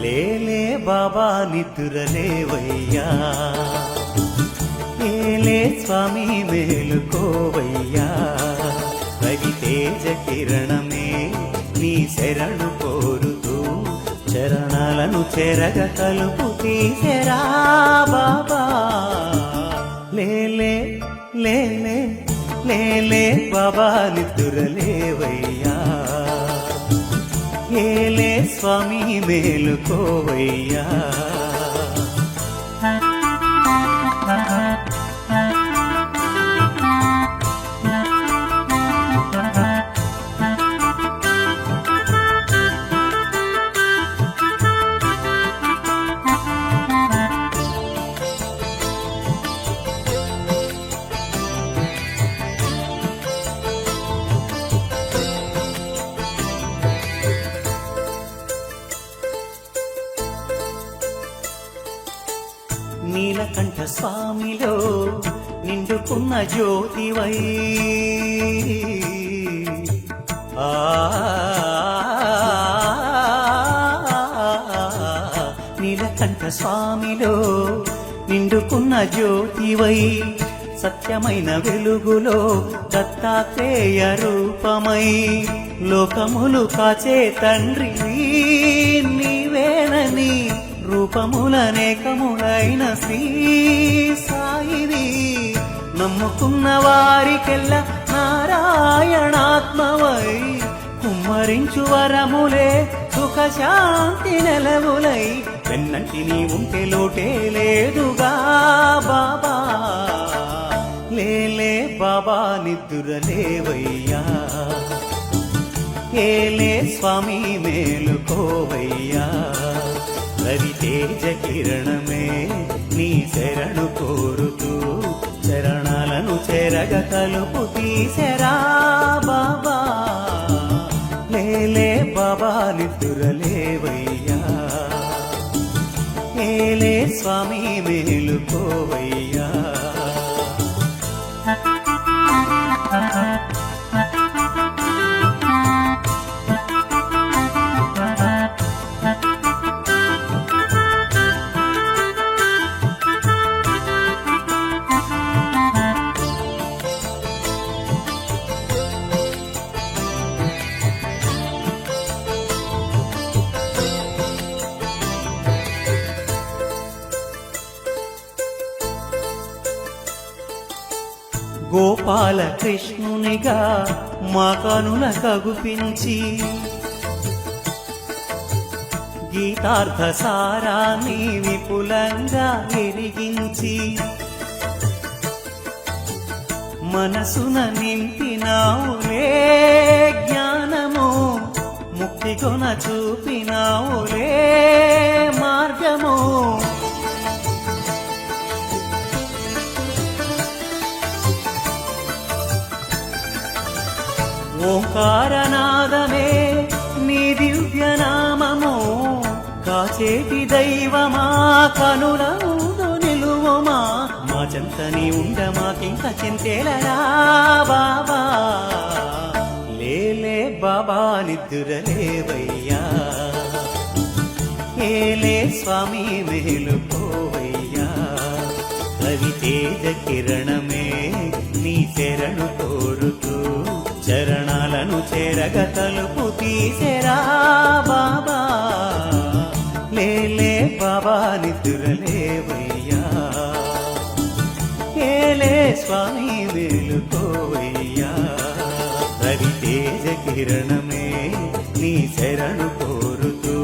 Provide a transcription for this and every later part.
లేలే బాబా నిద్రలేవయ్యా, ఏలే స్వామి మేలుకోవయ్యా. రవితేజ కిరణమే నీ శరణు కోరుతూ చరణాలను చెరగ కలుపు తీసెరా బాబా. లేలే లేలే లేలే బాబా నిద్రలేవయ్యా, ఏలే స్వామి మేలుకోవయ్యా. నీలకంఠ స్వామిలో నిండుకున్న జ్యోతివై, నీలకంఠ స్వామిలో నిండుకున్న జ్యోతివై, సత్యమైన వెలుగులో దత్తాత్రేయ రూపమై, లోకములు కాచే తండ్రి నీవేనని రూపములనేకములైన శ్రీ సాయిని నమ్ముకున్న వారికెల్ల నారాయణాత్మవై, కుమ్మరించు వరములే సుఖ శాంతి నెలవులై, వెన్నంటి నీ ఉంటే లోటే లేదుగా బాబా. లేలే బాబా నిద్రలేవయ్యా, ఏలే స్వామి మేలుకోవయ్యా. రవితేజ కిరణమే నీ శరణు కోరుతూ చరణాలను చెరగ కలుపు తీసెరా బాబా. లేలే బాబా నిద్రలేవయ్యా, ఏలే స్వామి మేలుకోవయ్యా. గోపాల కృష్ణునిగా మా కనుల కగుపించి, గీతార్థ సారాన్ని విపులంగా ఎరిగించి, మనసున నింపినావులే జ్ఞానము, ముక్తి కొన చూపినావులే మార్గము. ఓంకారనాదమే నీ దివ్యనామము, కాచేటి దైవమా కనుల ముందు నిలువమా, మా చెంతని ఉండ మాకింక చింతేలరా బాబా. లేలే బాబా నిద్రలేవయ్యా, ఏలే స్వామి మేలుకోవయ్యా. రవితేజ కిరణమే నీ శరణు కోరుతూ చరణాలను చెరగ తలుపు తీసెరా బాబా. లేలే బాబా నిద్రలేవయ్యా, ఏలే స్వామి మేలుకోవయ్యా. రవితేజ కిరణమే నీ శరణు కోరుతూ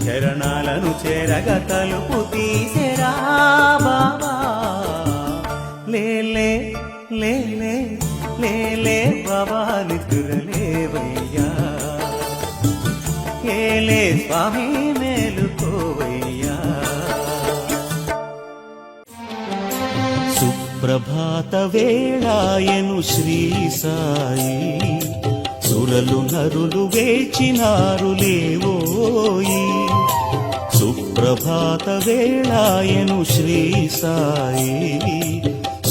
చరణాలను చెరగ తలుపు తీసెరా బాబా. లేలే లేలే లేలే బాబా నిద్రలేవయ్యా, ఏలే స్వామి మేలుకోవయ్యా. సుప్రభాత వేళాయను శ్రీ సాయి, సురలు నరులు వేచినారు లేవోయి. సుప్రభాత వేళాయను శ్రీ సాయి,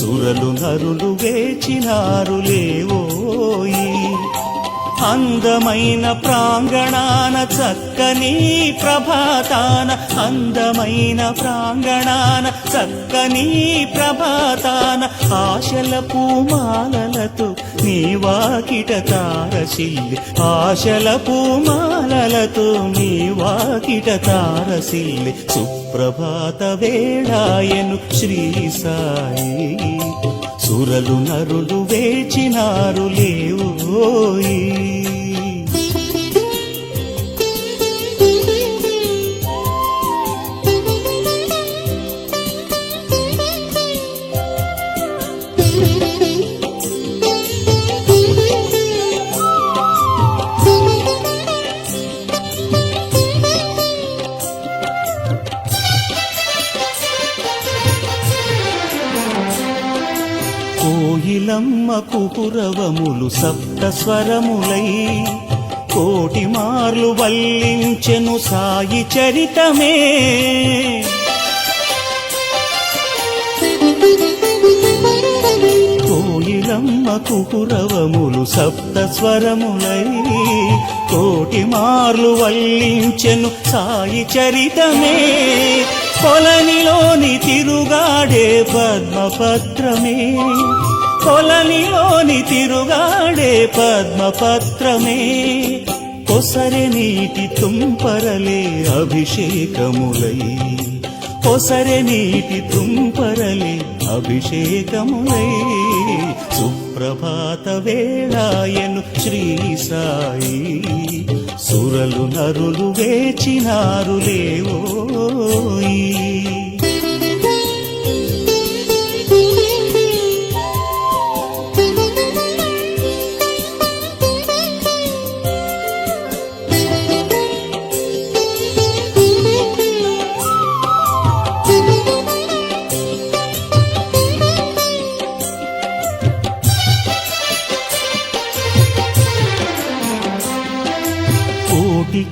సురలు నరులు వేచినారు లేవోయి. అందమైన ప్రాంగణాన చక్కని ప్రభాతాన, అందమైన ప్రాంగణాన చక్కని ప్రభాతాన, ఆశల పూమాలలతో నీ వాకిట తారసిల్లి, ఆశల పూమాలలతో నీ వాకిట తారసిల్లి, సుప్రభాత వేళాయను శ్రీ సాయి. సురలు నరులు వేచినారు లేవోయి. కోయిలమ్మ కుకురవములు సప్త స్వరములై, కోటి మార్లు వల్లించెను సాయి చరితమే. కోయిలమ్మ కుకురవములు సప్త స్వరములై, కోటి మార్లు వల్లించెను సాయి చరితమే. కొలనిలోని తిరుగాడే పద్మపత్రమే, కొలనిలోని తిరుగాడే పద్మపత్రమే. కొసరె నీటి తుంపరలే అభిషేకములై, కొసరె నీటి తుంపరలే అభిషేకములై, సుప్రభాత వేళాయను శ్రీ సాయి. సురలు నరులు వేచినారు లేవోయి.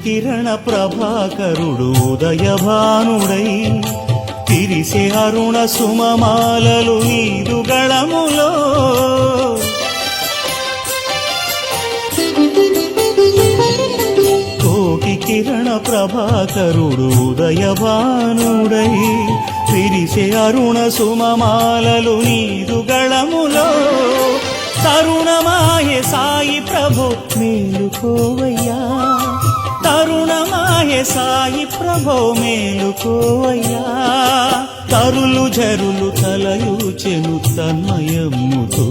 కిరణ ప్రభాకరుడు ఉదయభానుడై, తిరిసే అరుణ సుమమాలలు నీదు గళములో. కోటి కిరణ ప్రభాకరుడు ఉదయభానుడై, తిరిసే అరుణ సుమమాలలు నీదు గళములో. తరుణమాయే సాయి ప్రభు మేలుకోవయ్యా, తరుణమాయే సాయి ప్రభో మేలుకోవయ్యా. తరులు జరులు తలయూచెను తన్మయమ్ముతో,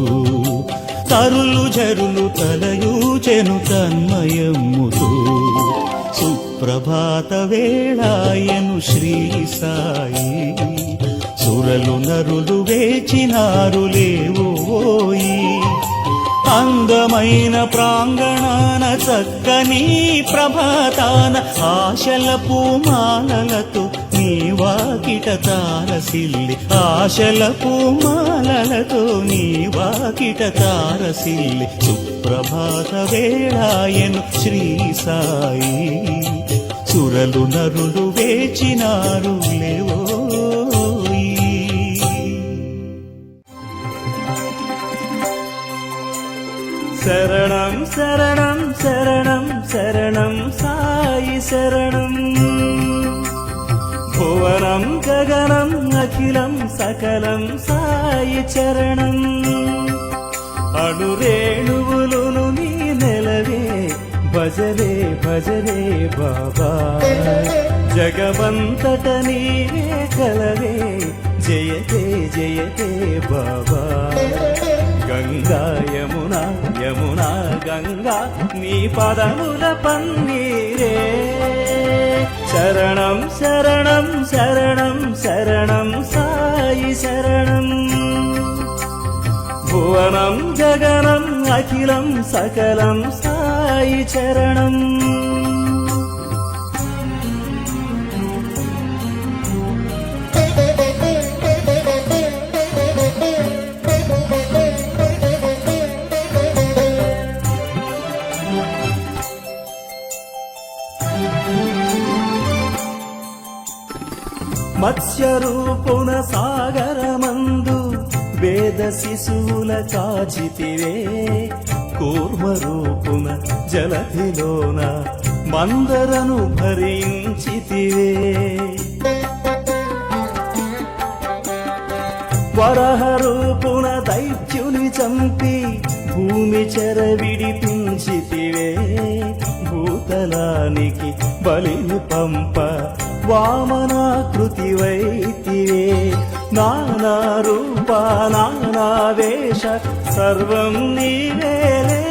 తరులు జరులు తలయూచెను తన్మయమ్ముతో, సుప్రభాత వేళాయను శ్రీ సాయి. సురలు నరులు వేచినారు లేవోయి. అందమైన ప్రాంగణాన చక్కని ప్రభాతాన, ఆశల పూమాలలతో నీ వాకిట తారసిల్లి, ఆశల పూమాలలతో నీ వాకిట తారసిల్లి, సుప్రభాత వేళాయను శ్రీ సాయి. సురలు నరులు వేచినారు లేవోయి. శరణం శరణం శరణం శరణం సాయి శరణం. భువనం గగనం అఖిలం సకలం సాయి చరణం. అణురేణువులును నీ నెలవే, భజరే భజరే బాబా. జగమంతట నీవే కలవే, జయతే జయతే బాబా. గంగా యమునా యమునా గంగా నీ పదముల పన్నీరే. శరణం శరణం శరణం శరణం సాయి శరణం. భువనం జగనం అఖిలం సకలం సాయి చరణం. మత్స్యరూపున సాగరమందు వేద శిశువుల కాచితివే. కూర్మరూపున జలధిలోన మందరను భరించితివే వరహరూపున దైత్యుని చంపి భూమి చెర విడిపించితివే భూతలానికి బలిని పంప వామనాకృతి వైతివే నానా రూప నానా వేష సర్వం నీవేలే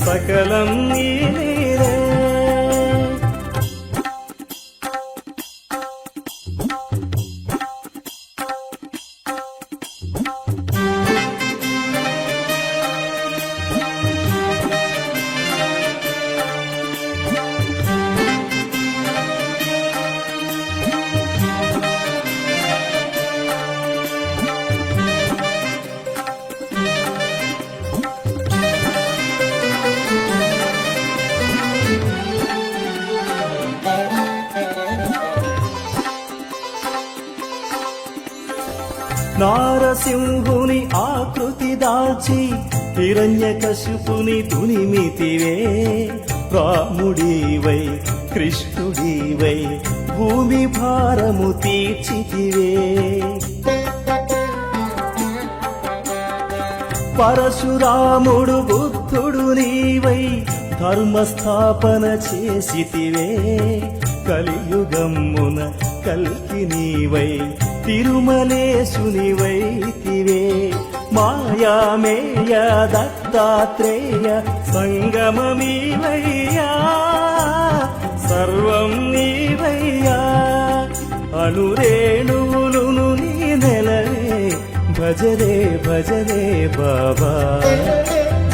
సకలం నీవేలే నారసింహుని ఆకృతి దాల్చి హిరణ్యకశిపుని దునిమితివే రాముడివై కృష్ణుడివై భూమి భారము తీర్చితివే పరశురాముడు బుద్ధుడు నీవై ధర్మస్థాపన చేసితివే కలియుగమ్మున కల్కి నీవై తిరుమలేశునివైతివే మాయామేయ దత్తాత్రేయ సంగమమీవయ్యా సర్వం నీవయ్యా అణురేణువులును నీ నెలవే భజరే భజరే బాబా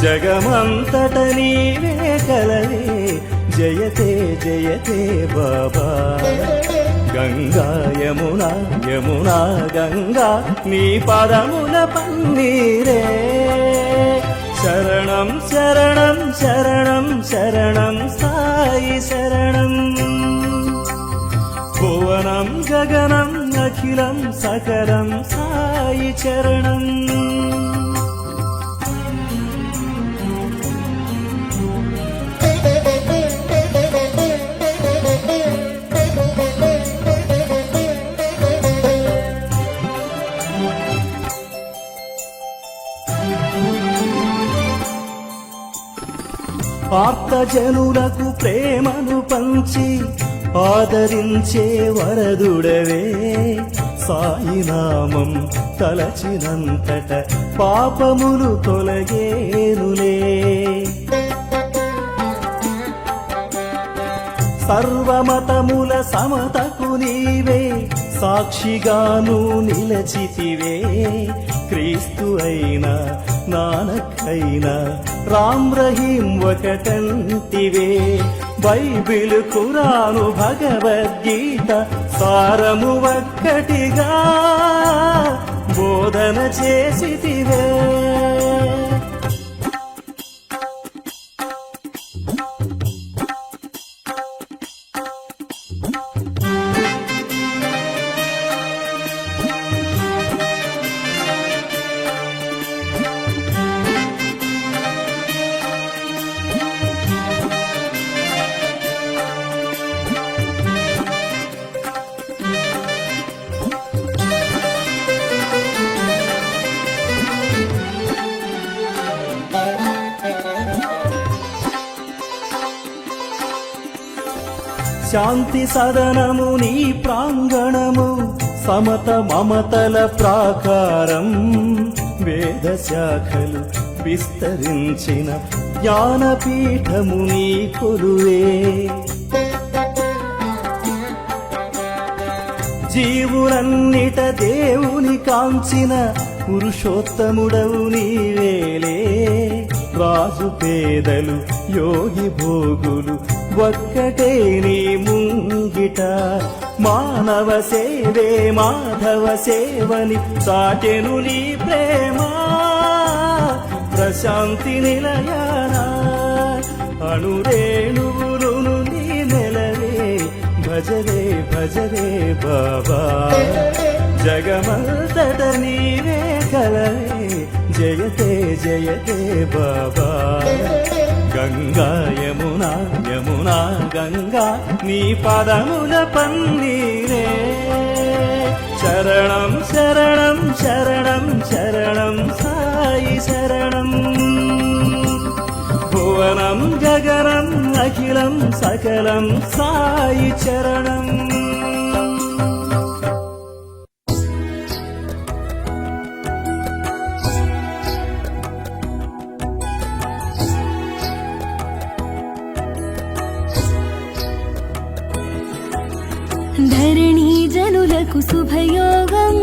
జగమంతట నీవే కలవే జయతే జయతే బాబా గంగా యమునా యమునా గంగా నీ పదముల పన్నీరే శరణం శరణం శరణం శరణం సాయి శరణం భువనం గగనం అఖిలం సకలం సాయి చరణం ఆప్తజనులకు ప్రేమను పంచి ఆదరించే వరదుడవే సాయినామం తలచినంతట పాపములు తొలగేనులే సర్వమతముల సమతకు నీవే సాక్షిగాను నిలచితివే క్రీస్తు అయినా నానక్ అయినా రామ్ రహీం ఒకటంటివే బైబిల్ ఖురాను భగవద్గీత సారము ఒక్కటిగా బోధన చేసితివే శాంతి సదనము నీ ప్రాంగణము సమత మమతల ప్రాకారం వేద శాఖలు విస్తరించిన జ్ఞానపీఠము నీ కొలువే జీవులన్నిట దేవుని కాంచిన పురుషోత్తముడవు నీవేలే రాజు పేదలు యోగి భోగులు ఒక్కటే నీ ముంగిట మానవ సేవే మాధవ సేవని చాటెను నీ ప్రేమ ప్రశాంతి నిలయానా అణురేణువులును నీ నెలవే భజరే భజరే బాబా జగమంతట నీవే కలవే జయతే జయతే బాబా గంగా యమునా యమునా గంగా నీ పదముల పన్నీరే శరణం శరణం శరణం శరణం సాయి శరణం భువనం గగనం అఖిలం సకలం సాయి చరణం ధరణీ జనులకు శుభయోగం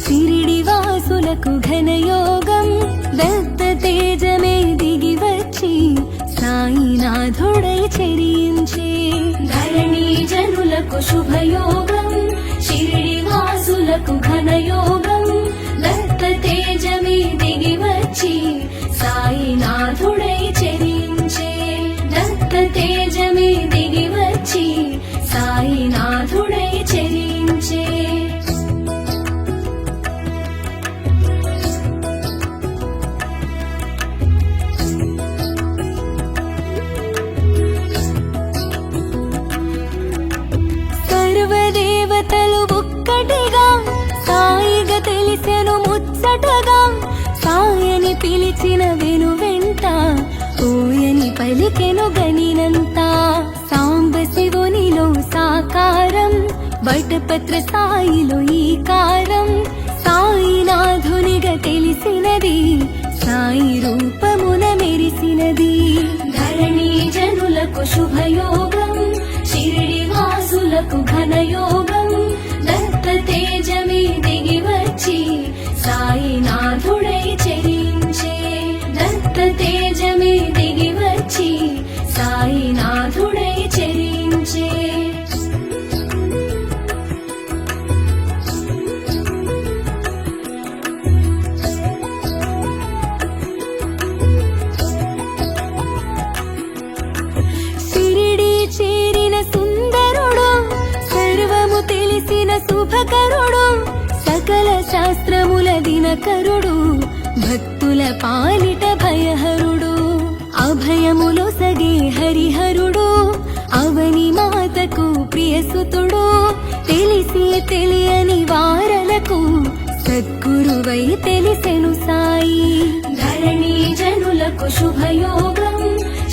షిరిడి వాసులకు ఘనయోగం దత్త తేజమే దిగి వచ్చి సాయినాథుడై చెరించే ధరణీ జనులకు శుభయోగం షిరిడి వాసులకు ఘనయోగం దత్త తేజమే దిగి వచ్చి సాయినాథుడై చెరించే దత్త తేజమే దిగి వచ్చి సాయినాథుడై చెరించే సర్వదేవతలు ఒక్కటిగా సాయిగా తెలిసెను ముచ్చటగా సాయని పిలిచిన వెనువెంట ఓయని పలికెను గనినంతా సాంబ శివునిలో సాకారం బటపత్ర సాయిలో ఈకారం సాయినాథునిగా తెలిసినది సాయి రూపమున మెరిసినది ధరణీ జనులకు శుభయోగం షిరిడి వాసులకు ఘనయోగం దత్త తేజమే దిగి వచ్చి సాయినాథుడై చెరించే దత్త తేజమే దిగి వచ్చి సాయినాథుడై చెరించే షిరిడి చేరిన సుందరుడు సర్వము తెలిసిన శుభకరుడు సకల శాస్త్రముల దినకరుడు భక్తుల పాలిట భయహరుడు అభయములో సగే హరిహరుడు అవని మాతకు ప్రియసుతుడు తెలిసి తెలియని వారలకు సద్గురువై తెలిసెను సాయి ధరణీ జనులకు శుభయోగం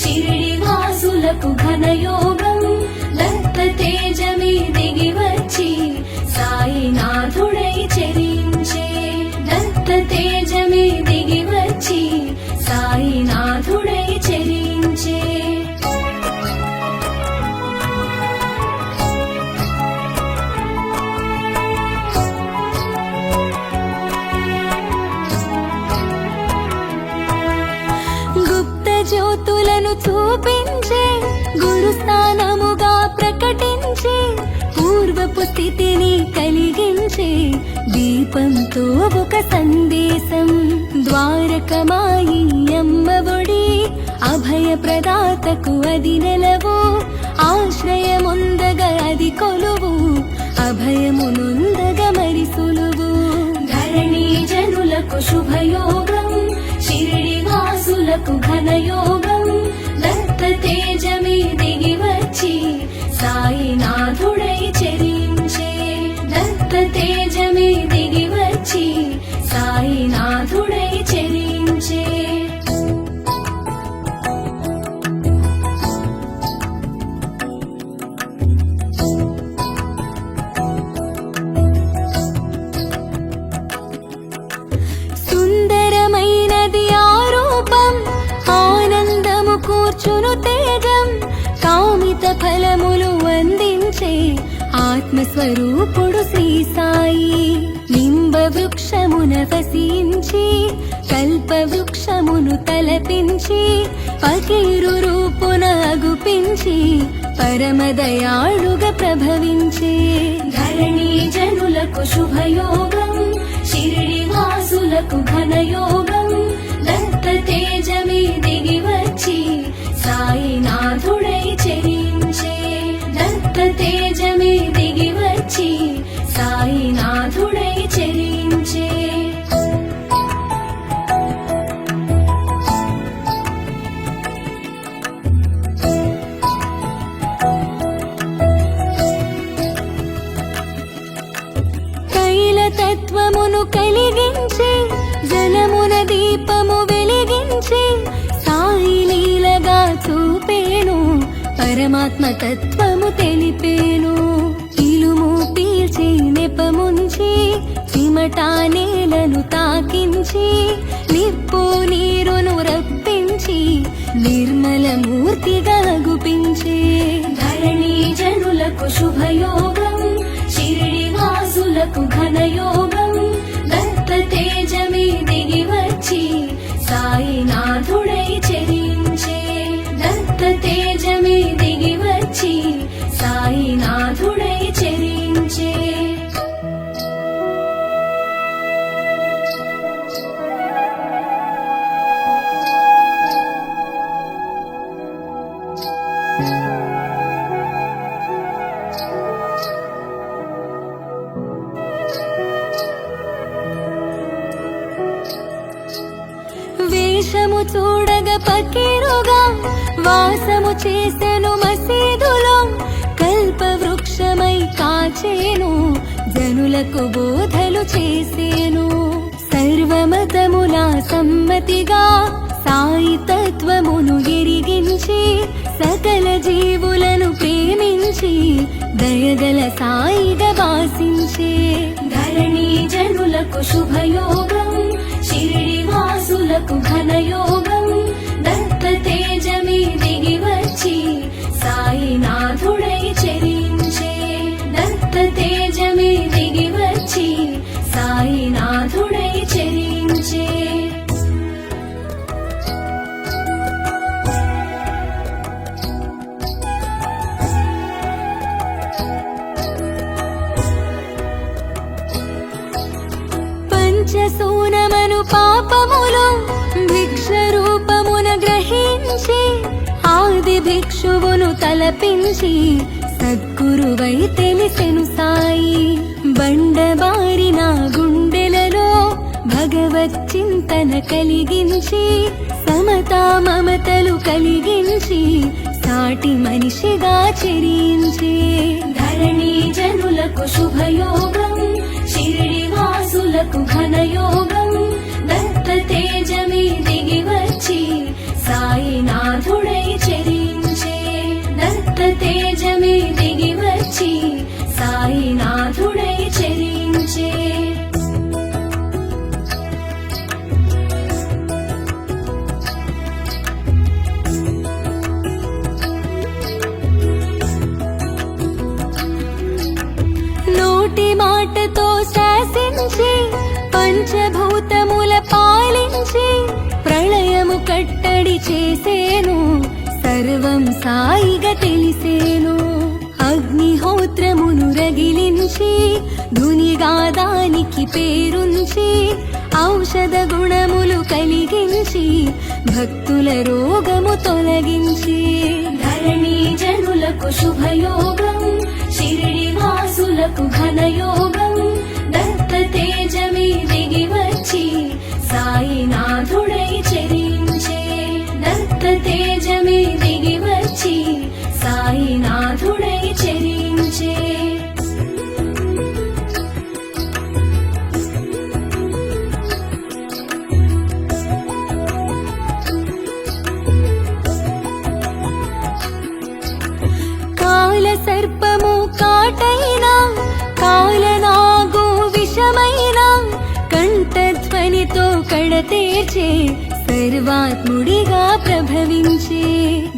షిరిడి వాసులకు ఘనయోగం దత్త తేజమే దిగి వచ్చి సాయినాథుడై చెరించే దత్త తేజమే దిగి వచ్చి సాయినాథుడై చెరించే గుప్త జ్యోతులను చూపించే గురుస్థానముగా ప్రకటించే పూర్వపు స్థితిని కలిగించే దీపంతో ఒక సందేశం ద్వారకమాయి అమ్మఒడి అభయ ప్రదాతకు అది నెలవు ఆశ్రయముందగ అది కొలువు అభయమునుందగ మరి సులువు ధరణీ జనులకు శుభయోగం షిరిడి వాసులకు ఘనయోగం దత్త తేజమే దిగి వచ్చి సాయినాథుడై చెరించే దత్త తేజమే దిగి వచ్చి సాయినాథుడై చెరించే సుందరమైనది ఆరూపం ఆనందము కూర్చును తేజం కామిత ఫలములు అందించే ఆత్మస్వరూపుడు శ్రీ సాయి నింబ వృక్షమున వసించి కల్ప వృక్షమును తలపించి పకీరు రూపున అగుపించి పరమదయాళుగా ప్రభవించే ధరణీ జనులకు శుభయోగం షిరిడి వాసులకు ఘనయోగం దత్త తేజమే దిగి వచ్చి సాయినాథుడై చెరించే దత్త తేజమే దిగి వచ్చి సాయినాథుడై చెరించే వెలిగించి జలమున దీపము వెలిగించి సాయి లీలగా చూపేను పరమాత్మ తత్వము తెలిపేను ఇలుము పీల్చి నెపముంచి చిమటా నేలను తాకించి నిప్పు నీరును రప్పించి నిర్మల మూర్తిగా గుపించే ధరణి జనులకు శుభయోగం షిరిడి వాసులకు ఘనయోగం దత్త తేజమే దిగి వచ్చి సాయినాథుడై చెరించే దత్త తేజమే దిగి వచ్చి సాయినాథుడై చెరించే వేషము చూడగ పకీరుగా వాసము చేసెను మసీదులో కల్ప వృక్షమై కాచేను జనులకు బోధలు చేసేను సర్వమతముల సమ్మతిగా సాయి తత్వమును ఎరిగించి సకల జీవులను ప్రేమించి దయగల సాయిగా వాసించే ధరణి జనులకు శుభయోగం షిరిడి వాసులకు ఘనయోగం దత్త తేజమే దిగి వచ్చి సాయినాథుడై చెరించే దత్త తేజమే దిగి వచ్చి సాయినాథుడై చెరించే పంచసూనమను పాపములు భిక్ష రూపమున గ్రహించి ఆది భిక్షువును తలపించి సద్గురువై తెలిసెను సాయి బండబారిన గుండెలలో భగవత్ చింతన కలిగించి సమతా మమతలు కలిగించి సాటి మనిషిగా చెరించి ధరణి జనులకు శుభయోగం షిరిడి వాసులకు ఘనయోగం దత్త తేజమే దిగి వచ్చి సాయినాథుడై చెరించే దత్త తేజమే దిగి వచ్చి సాయినాథుడై చెరించే నోటి మాటతో శాసించి పంచభూతముల పాలించి ప్రళయము కట్టడి చేసేను సర్వం సాయిగా తెలిసేను అగ్నిహోత్రమును రగిలించి ధునిగాదానికి పేరుంచి ఔషధ గుణములు కలిగించి భక్తుల రోగము తొలగించి ధరణి జనులకు శుభయోగం షిరిడి వాసులకు ఘనయోగం దత్త తేజమే దిగి వచ్చి సాయినాథుడై చెరించే దత్త తేజమే దిగి వచ్చి సాయినాథుడై చెరించే కాల సర్పము కాటైనా కాలనాగు విషమైనా కంఠధ్వనితో కడతేర్చే సర్వాత్ముడిగా ప్రభవించే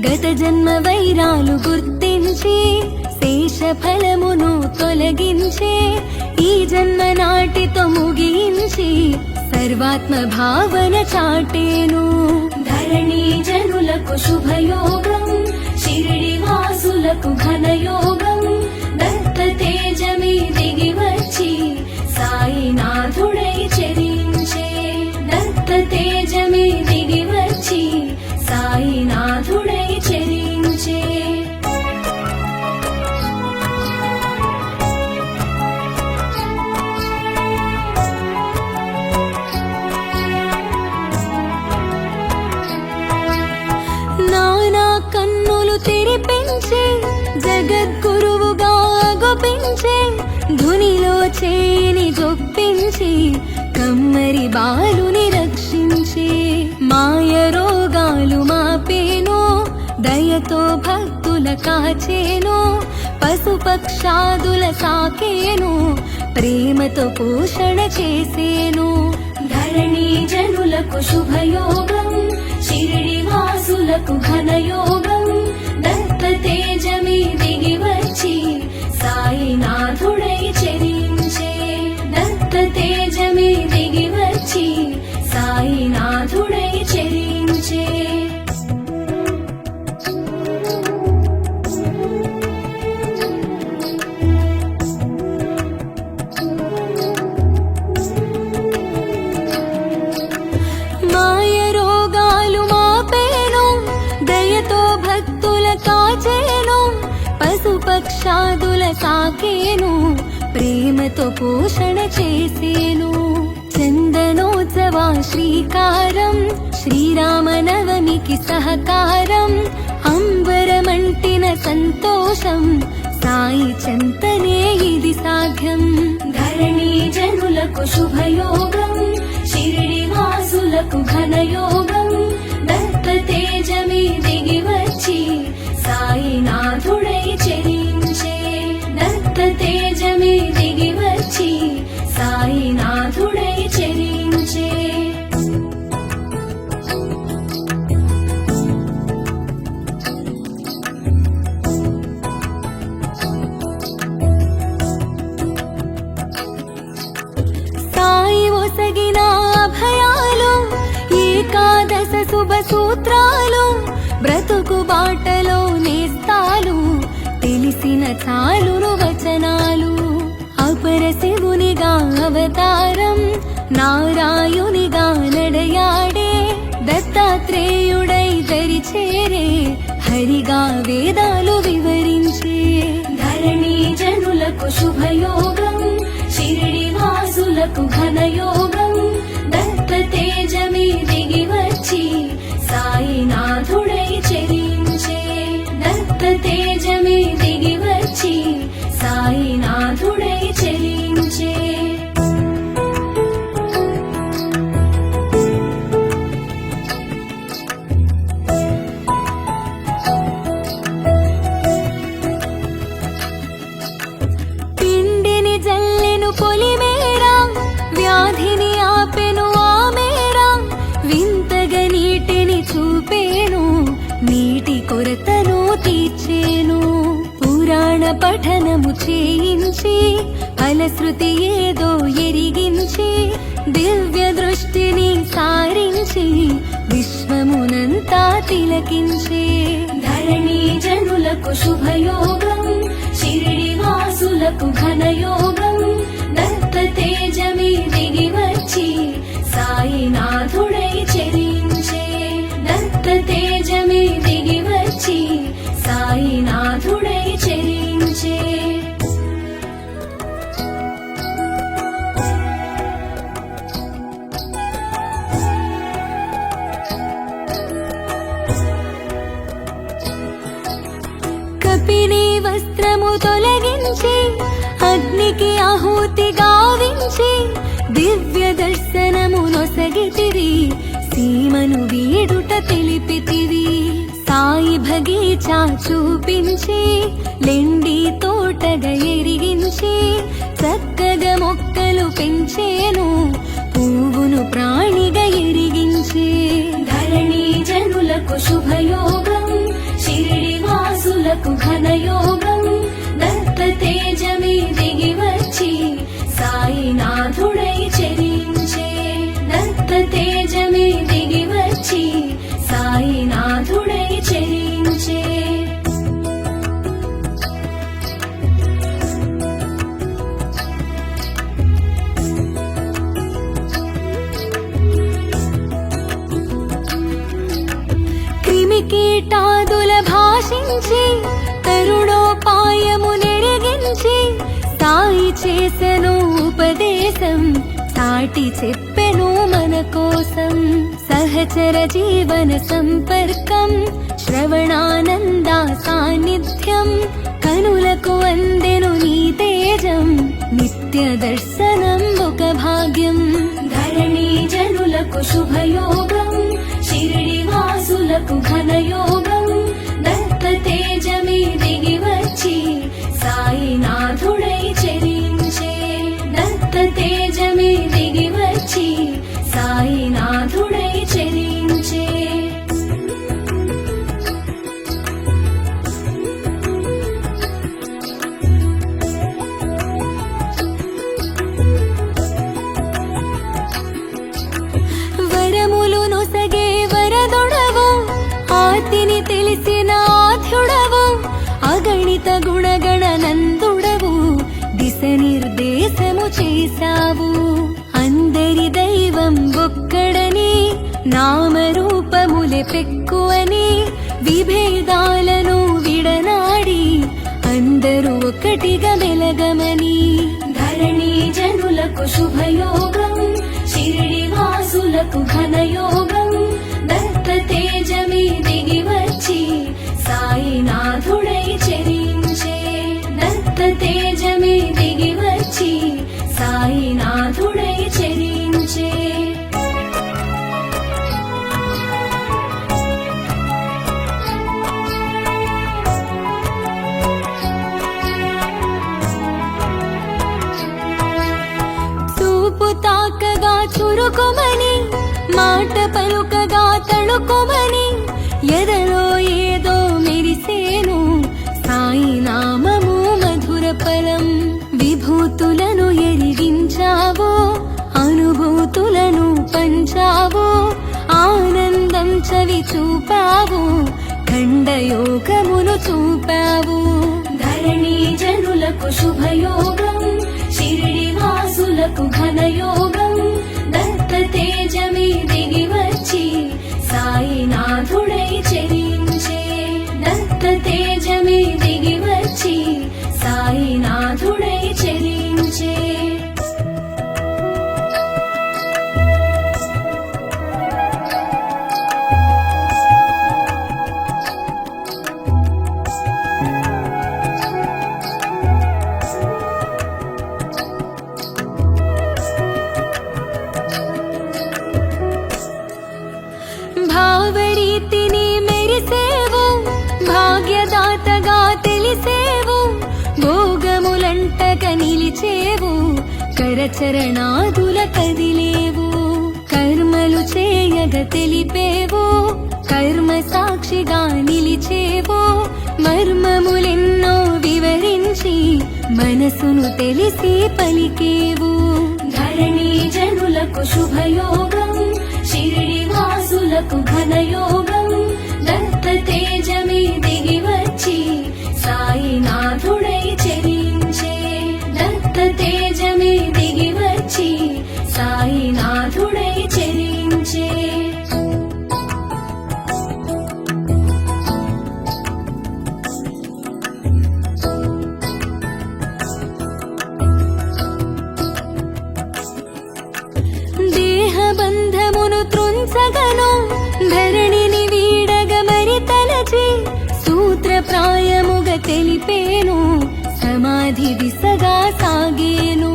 గత జన్మ వైరాలు గుర్తించి శేష ఫలమును తొలగించే ఈ జన్మ నాటితో ముగించి సర్వాత్మ భావన చాటేను ధరణి జనులకు శుభయోగం షిరిడి వాసులకు ఘనయోగం దత్త తేజమే దిగి వచ్చి సాయినాథుడై చెరించే దత్త తేజమే దిగి వచ్చి సాయినాథుడై చెరించే నానా కన్నులు తెరిపించే జగద్గురువుగా గొప్పించే ధునిలో చేని జొప్పించి కమ్మరి బాలుని రక్షించే మాయ రోగాలు మాపేను దయతో భక్తుల కాచేను పశుపక్షాదుల సాకేను ప్రేమతో పోషణ చేసేను ధరణి జనులకు శుభయోగం షిరిడి వాసులకు ఘనయోగం దత్త తేజమే దిగి వచ్చి సాయినాథుడై చెరించే దత్త తేజమే దిగి వచ్చి సాయినాథుడై చెరించే మాయ రోగాలు మాపేను దయతో భక్తుల కాచేను పశుపక్షాదుల సాకేను ప్రేమతో పోషణ చేసేను చందనోత్సవ శ్రీకారం శ్రీరామనవమికి సహకారం అంబరమంటిన సంతోషం సాయి చెంతనే ఇది సాధ్యం ధరణి జనులకు శుభయోగం షిరిడి వాసులకు ఘనయోగం దత్త తేజమే దిగి వచ్చి సాయినాథుడై చెరించే దత్త తేజమే దిగి వచ్చి సాయినాథుడై చెరించే సాయి ఒసగిన అభయాలు ఏకాదశ శుభ సూత్రాలు బ్రతుకు బాటలో నేస్తాలు తెలిసిన చాలును వచనాలు అపర శివునిగా అవతారం నారాయునిగా నడయాడే దత్తాత్రేయుడై దరిచేరే హరిగా వేదాలు వివరించే ధరణి జనులకు శుభయోగం షిరిడి వాసులకు ఘనయోగం దత్త తేజమే దిగి వచ్చి సాయినాథుడై చెరించే దత్త తేజమే దిగి వచ్చి సాయినాథుడై చెరించే పిండిని జల్లెను పొలిమేరా వ్యాధిని ఆపెను ఆమేరా వింతగా నీటిని చూపేను నీటి కొరతను తీర్చేను పురాణ పఠనము చేయించి ఫలశ్రుతి ఏదో ఎరిగించి దివ్య దృష్టిని సారించి విశ్వమునంతా తిలకించే ధరణి జనులకు శుభయోగం షిరిడి వాసులకు ఘనయోగం దత్త తేజమే దిగి వచ్చి సాయినాథుడై చెరించే దత్త తేజమే దిగి వచ్చి సాయినాథుడై చెరించే కపిని వస్త్రము తొలగించి అగ్నికి ఆహుతి గావించి దివ్య దర్శనము నొసగితివి సీమను వీడుట తెలిపితివి సాయి భగీచా చూపించి లెండి తోటగా ఎరిగించి చక్కగా మొక్కలు పెంచేను పువ్వును ప్రాణిగా ఎరిగించి ధరణి జనులకు శుభయోగం షిరిడి వాసులకు ఘనయోగం దత్త తేజమే దిగి వచ్చి సాయినాథుడై చెరించే దత్త తేజమే దిగి వచ్చి సాయినాథుడై చెరించే క్రిమికీటాదుల భాషించి తరుణోపాయము నెరిగించి సాయి చేసెను ఉపదేశం సాటి చెప్పెను మన కోసం సహచర జీవన సంపర్కం శ్రవణానంద సాన్నిధ్యం కనులకు అందెను నీ తేజం నిత్య దర్శనం ఒక భాగ్యం శుభయోగం షిరిడి వాసులకు ఘనయోగం దత్త తేజమే దిగి వచ్చి సాయినాథుడై చెరించే దత్త తేజమే దిగి వచ్చి సాయినాథుడై చెరించే వరములు నొసగే వరదొడవు ఆర్తిని తెలిసిన ఆధ్యుడవు అగణిత గుణగణ నందుడవు దిశ నిర్దేశము చేశావు అందరి దైవం ఒక్కడని నామరూపములే పెక్కువని విభేదాలను విడనాడి అందరూ ఒకటిగా మెలగమని ధరణి జనులకు శుభయోగం షిరిడి వాసులకు ఘనయోగం దత్త తేజమే దిగి వచ్చి సాయినాథుడై చెరించే దత్త తేజమే దిగి వచ్చి సాయినాథుడై చెరించే చూపు తాకగా చురుకుమని మాట పలుకగా తళుకుమని ఎదలో ఏదో మెరిసేను సాయి నామము మధుర ఫలం విభూతులను ఎరిగించావు అనుభూతులను పంచావు ఆనందం చవి చూపావు ఖండయోగమును చూపావు ధరణి జనులకు శుభయోగం షిరిడి వాసులకు ఘనయోగం దత్త తేజమే దిగి వచ్చి సాయినాథుడై చెరించే దత్త తేజమే దిగి వచ్చి సాయినాథుడై చెరించే భావరీతిని మెరిసేవు భాగ్యదాతగా తెలిసేవు భోగములంటక నిలిచేవు కరచరణాదుల కదిలేవు కర్మలు చేయగ తెలిపేవు కర్మ సాక్షిగా నిలిచేవు మర్మములెన్నో వివరించి మనసును తెలిసి పలికేవు ధరణి జనులకు శుభయోగం షిరిడి వాసులకు ఘనయోగం దత్త తేజమే దిగి వచ్చి సాయినాథుడై చెరించే దత్త తేజమే దిగి వచ్చి సాయినాథుడై చెరించే దేహబంధమును త్రుంచగను ధరణిని వీడగ మరి తలచి సూత్రప్రాయముగ తెలిపేను సమాధి దిశగా సాగేను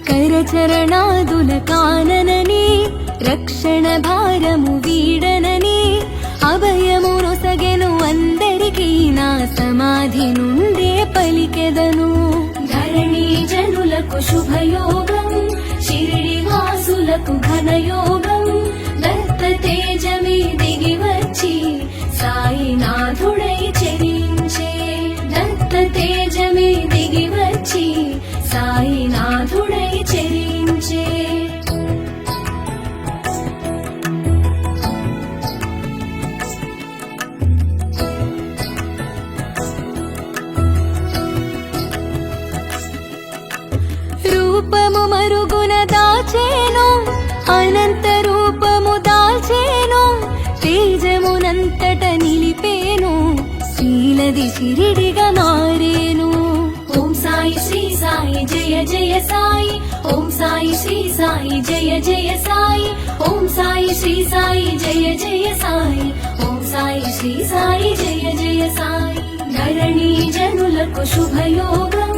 కరచరణాదుల కాననని రక్షణ భారము వీడనని అభయము నొసగెను అందరికీ నా సమాధి నుండే పలికెదను ధరణి జనులకు శుభయోగం షిరిడి వాసులకు ఘనయోగం దత్త తేజమే దిగి వచ్చి సాయినాథుడై చెరించే దత్త తేజమే దిగి వచ్చి సాయినాథుడై చెరించే రూపము మరుగున దాచేను అనంత రూపము దాల్చేను తేజమునంతట నిలిపేను శీలది షిరిడిగా మారేను ఓం సాయి శ్రీ సాయి జయ జయ సాయి ఓం సాయి శ్రీ సాయి జయ జయ సాయి ఓం సాయి శ్రీ సాయి జయ జయ సాయి ఓం సాయి శ్రీ సాయి జయ జయ సాయి ధరణి జనులకు శుభయోగం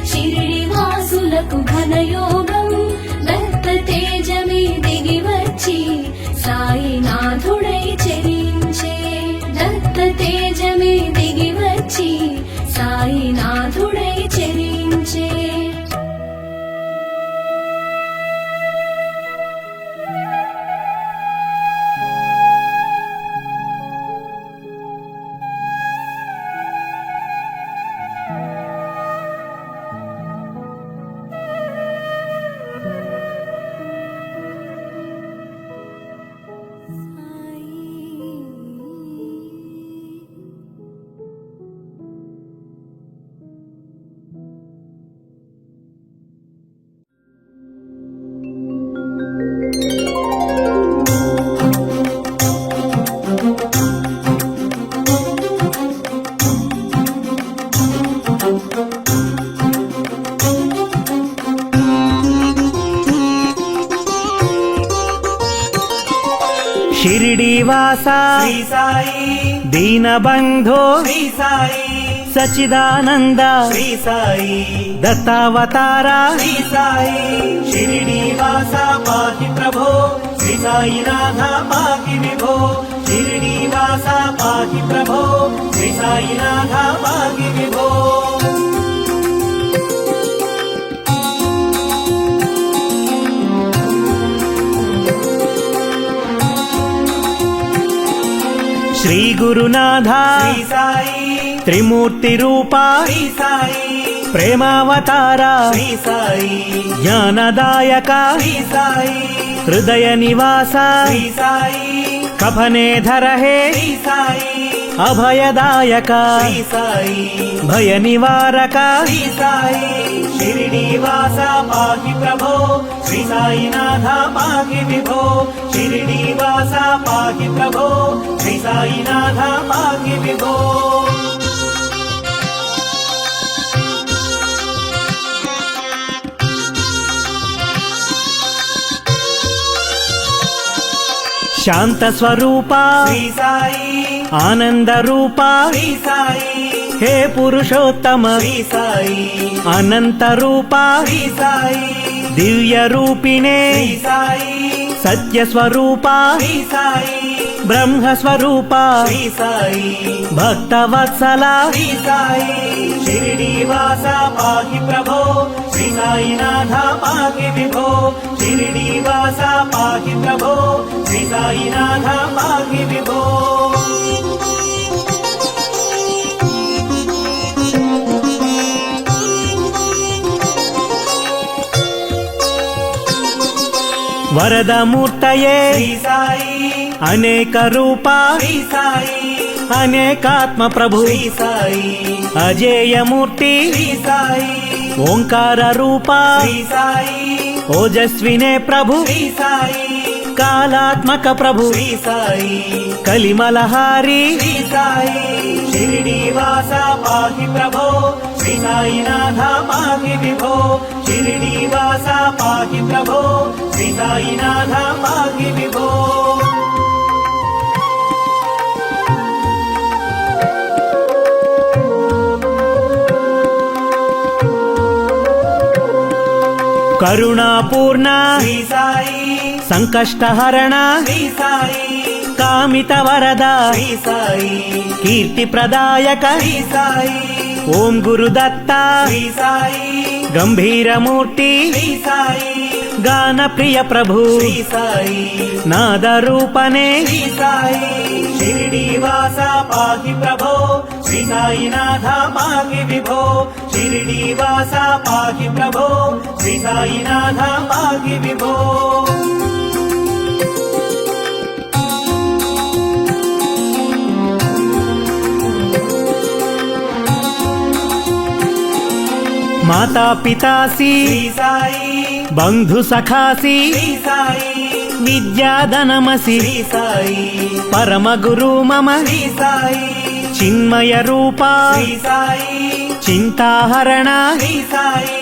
షిరిడి వాసులకు ఘనయోగం దత్త తేజమే దిగి వచ్చి షిరిడీవాస శ్రీ సాయి దీనబంధో శ్రీ సాయి సచిదానంద శ్రీ సాయి దత్తావతార శ్రీ సాయి షిరిడీవాస పాహి ప్రభో శ్రీ సాయినాథ పాహి విభో షిరిడీవాస పాహి ప్రభో శ్రీ సాయినాథ పాహి విభో శ్రీ గురునాథ శ్రీ సాయి త్రిమూర్తి రూప శ్రీ సాయి ప్రేమావతార శ్రీ సాయి జ్ఞానదాయక శ్రీ సాయి హృదయ నివాస శ్రీ సాయి కఫనేధర హే శ్రీ సాయి అభయదాయక శ్రీ సాయి భయ నివారక శ్రీ సాయి షిరిడీవాస పాహి ప్రభో శ్రీ సాయినాథ పాహి విభో షిరిడీవాస పాహి ప్రభో శ్రీ సాయినాథ పాహి విభో శాంత స్వరూప శ్రీ సాయి ఆనంద రూప శ్రీ సాయి హే పురుషోత్తమ శ్రీ సాయి అనంత రూప శ్రీ సాయి దివ్య రూపిణే శ్రీ సాయి సత్య స్వరూప శ్రీ సాయి బ్రహ్మ స్వరూప శ్రీ సాయి భక్త వత్సల శ్రీ సాయి షిరిడీవాస పాహి ప్రభో శ్రీ సాయినాథ పాహి విభో షిరిడీవాస పాహి ప్రభో శ్రీ సాయినాథ పాహి విభో వరదమూర్తయే శ్రీ సాయి అనేక రూప శ్రీ సాయి అనేకాత్మ ప్రభు శ్రీ సాయి అజేయమూర్తి శ్రీ సాయి ఓంకార రూప శ్రీ సాయి ఓజస్వినే ప్రభు శ్రీ సాయి కాలాత్మక ప్రభు శ్రీ సాయి కలిమలహారి శ్రీ సాయి షిరిడీవాస పాహి ప్రభో శ్రీ సాయినాథ పాహి విభో షిరిడీవాస పాహి ప్రభో శ్రీ సాయినాథ పాహి విభో కరుణాపూర్ణ శ్రీ సాయి సంకష్టహరణ శ్రీ సాయి కామిత వరద శ్రీ సాయి కీర్తి ప్రదాయక శ్రీ సాయి ఓం గురుదత్త శ్రీ సాయి గంభీరమూర్తి శ్రీ సాయి గాన ప్రియ ప్రభు శ్రీ సాయి నాద రూపనే శ్రీ సాయి షిరిడీవాస పాహి ప్రభో శ్రీ సాయినాథ పాహి విభో షిరిడీవాస పాహి ప్రభో శ్రీ సాయినాథ పాహి విభో మాతా పితాసి శ్రీ సాయి బంధు సఖాసి శ్రీ సాయి విద్యాధనమసి శ్రీ సాయి పరమ గురు మమ శ్రీ సాయి చిన్మయ రూప శ్రీ సాయి చింతాహరణ శ్రీ సాయి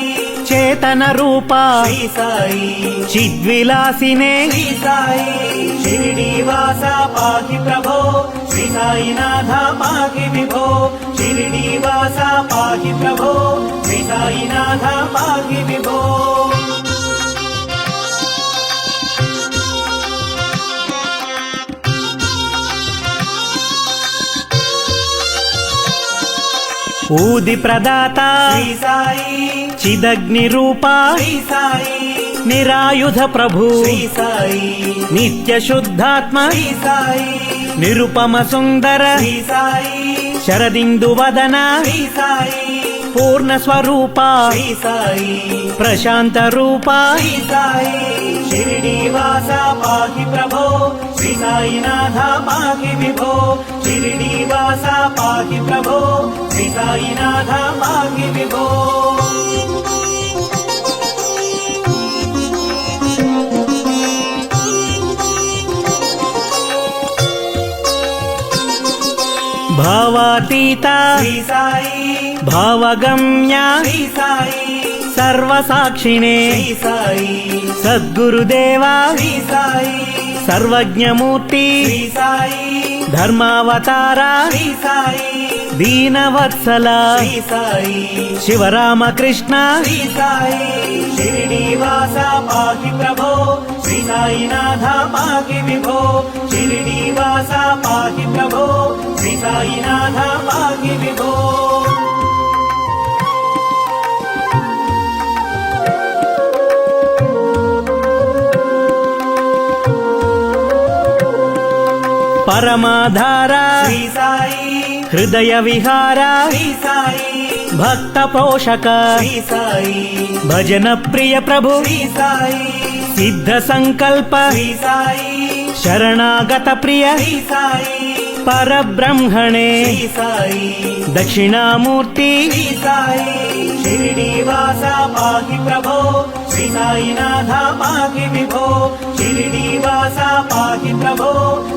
చేతన రూప శ్రీ సాయి చిద్విలాసినే శ్రీ సాయి షిరిడీవాస పాహి ప్రభో శ్రీ సాయినాథ పాహి విభో షిరిడీవాస పాహి ప్రభో శ్రీ సాయినాథ పాహి విభో ఊది ప్రదాత శ్రీ సాయి చిదగ్ని రూప శ్రీ సాయి నిరాయుధ ప్రభు శ్రీ సాయి నిత్య శుద్ధాత్మ శ్రీ సాయి నిరుపమ సుందర శ్రీ సాయి శరదిందు వదన శ్రీ సాయి పూర్ణ స్వరూప శ్రీ సాయి ప్రశాంత రూప శ్రీ సాయి షిరిడీవాస పాహి ప్రభో శ్రీ సాయినాథ పాహి విభో షిరిడీవాస పాహి ప్రభో శ్రీ సాయినాథ పాహి విభో భావాతీత శ్రీ సాయి భావగమ్య శ్రీ సాయి సర్వసాక్షిణే శ్రీ సాయి సద్గురుదేవా శ్రీ సాయి సర్వజ్ఞమూర్తి శ్రీ సాయి ధర్మావతారా శ్రీ సాయి దీనవత్సల శ్రీ సాయి శివరామకృష్ణ శ్రీ సాయి షిరిడీవాస పాహి ప్రభో శ్రీ సాయినాథ పాహి విభో షిరిడీవాస పాహి ప్రభో శ్రీ సాయినాథ పాహి విభో పరమాధార శ్రీ సాయి హృదయ విహార శ్రీ సాయి భక్త పోషక శ్రీ సాయి భజన ప్రియ ప్రభు శ్రీ సాయి సిద్ధ సంకల్ప శ్రీ సాయి శరణాగత ప్రియ శ్రీ సాయి పరబ్రహ్మణే శ్రీ సాయి దక్షిణామూర్తి శ్రీ సాయి షిరిడీవాస పాహి ప్రభో శ్రీ సాయినాథ పాహి విభో షిరిడీవాస పాహి ప్రభో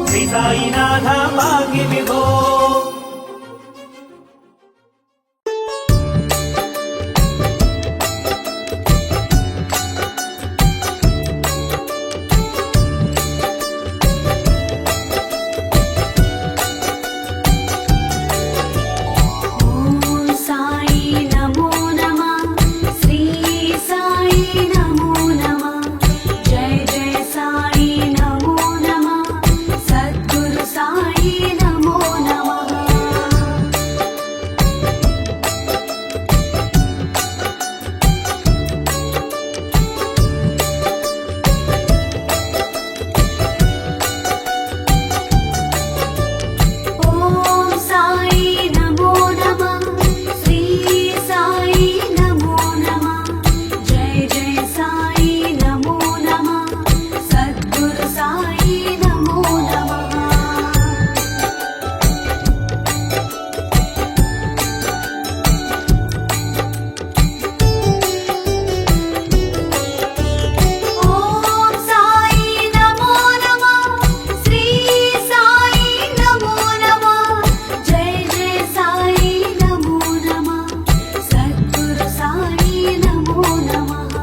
శ్రీ సాయినాథ పాహి విభో ఓం సాయి నమో నమః శ్రీ సాయి నమో నమః జై జై సాయి నమో నమః సద్గురు సాయి నమో నమః ఓం సాయి నమో నమః శ్రీ సాయి నమో నమః జై జై సాయి నమో నమః సద్గురు సాయి నమో నమః ఓం సాయి నమో నమః శ్రీ సాయి నమో నమః జై జై సాయి నమో నమః సద్గురు సాయి నమో నమః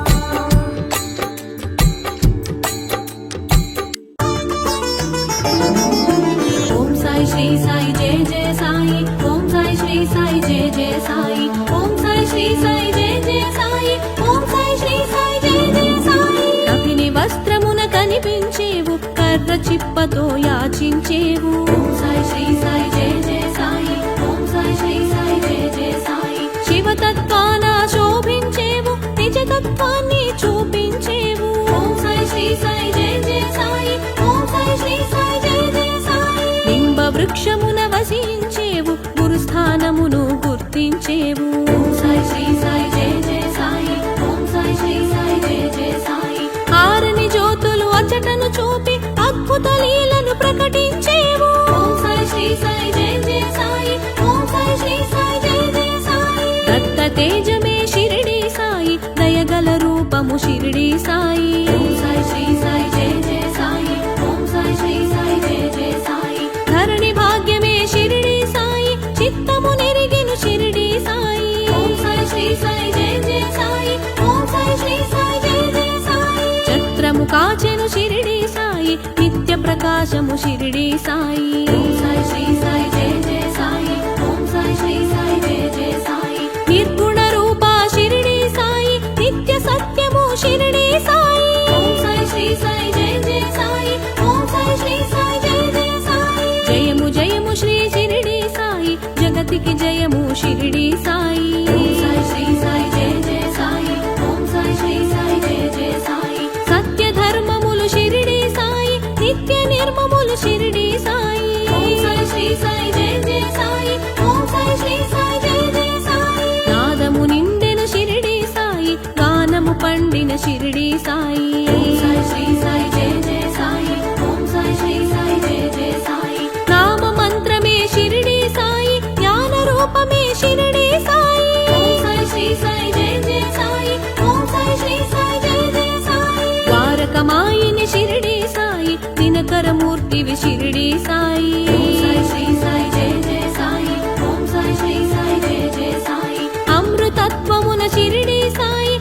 ఓం సాయి శ్రీ సాయి జయ జయ సాయి ఓం సాయి శ్రీ సాయి జయ జయ సాయి ఓం సాయి శ్రీ సాయి జయ జయ సాయి ఓం సాయి శ్రీ సాయి జయ జయ సాయి కపిని వస్త్రమున కనిపించేవు కర్ర చిప్పతో యాచించేవు ఓం సాయి శ్రీ సాయి జయ జయ సాయి ఓం సాయి శ్రీ సాయి జయ జయ సాయి శివతత్వాన శోభించేవు నిజతత్వాన్ని చూపించేవు ఓం సాయి శ్రీ సాయి జయ జయ సాయి ఓం సాయి శ్రీ సాయి జయ జయ సాయి నింబ వృక్షమున వసించేవు గురుస్థానమును గుర్తించేవు ఓం సాయి శ్రీ సాయి జయ జయ సాయి ఓం సాయి శ్రీ సాయి జయ జయ సాయి ఆరని జ్యోతులు అచటను చూపి అద్భుత లీలను ప్రకటించేవు ఓం సాయి శ్రీ సాయి జయ జయ సాయి ఓం సాయి శ్రీ సాయి జయ జయ సాయి దత్త తేజమే షిరిడి సాయి దయగల రూపము షిరిడి సాయి ఓం సాయి శ్రీ సాయి జయ జయ సాయి ఓం సాయి శ్రీ సాయి జయ జయ సాయి ధరణి భాగ్యమే షిరిడి సాయి చిత్తము నెరిగెను షిరిడి సాయి ఓం సాయి శ్రీ సాయి జయ జయ సాయి ఓం సాయి శ్రీ సాయి జయ జయ సాయి ఛత్రము కాచెను షిరిడి సాయి నిత్య ప్రకాశము షిరిడి సాయి ఓం సాయి శ్రీ సాయి జయ జయ సాయి ఓం సాయి శ్రీ సాయి జయ జయ సాయి నిర్గుణ రూప షిరిడి సాయి నిత్య సత్యము షిరిడి సాయి ఓం సాయి శ్రీ సాయి జయ జయ సాయి ఓం సాయి శ్రీ సాయి జయ జయ సాయి జయము జయము శ్రీ షిరిడి సాయి జగతికి జయము షిరిడి సాయి ఓం సాయి శ్రీ సాయి జయ జయ సాయి ఓం సాయి శ్రీ సాయి జయ జయ సాయి సత్య ధర్మములు షిరిడి సాయి నిత్య నిర్మములు షిరిడి సాయి ఓం సాయి శ్రీ సాయి జయ జయ సాయి ఓం సాయి శ్రీ సాయి జయ జయ సాయి నాదము నిండెను షిరిడి సాయి గానము పండిన షిరిడి సాయి ఓం సాయి శ్రీ సాయి జయ జయ సాయి ఓం సాయి శ్రీ సాయి జయ జయ సాయి నామ మంత్రమే షిరిడి సాయి జ్ఞాన రూపమే షిరిడి సాయి ఓం సాయి శ్రీ సాయి జయ జయ సాయి ఓం సాయి శ్రీ సాయి జయ జయ సాయి ద్వారకమాయిని షిరిడి సాయి దినకరమూర్తివి షిరిడి సాయి ఓం సాయి శ్రీ సాయి జయ జయ సాయి ఓం సాయి శ్రీ సాయి జయ జయ సాయి అమృతత్వమున షిరిడి సాయి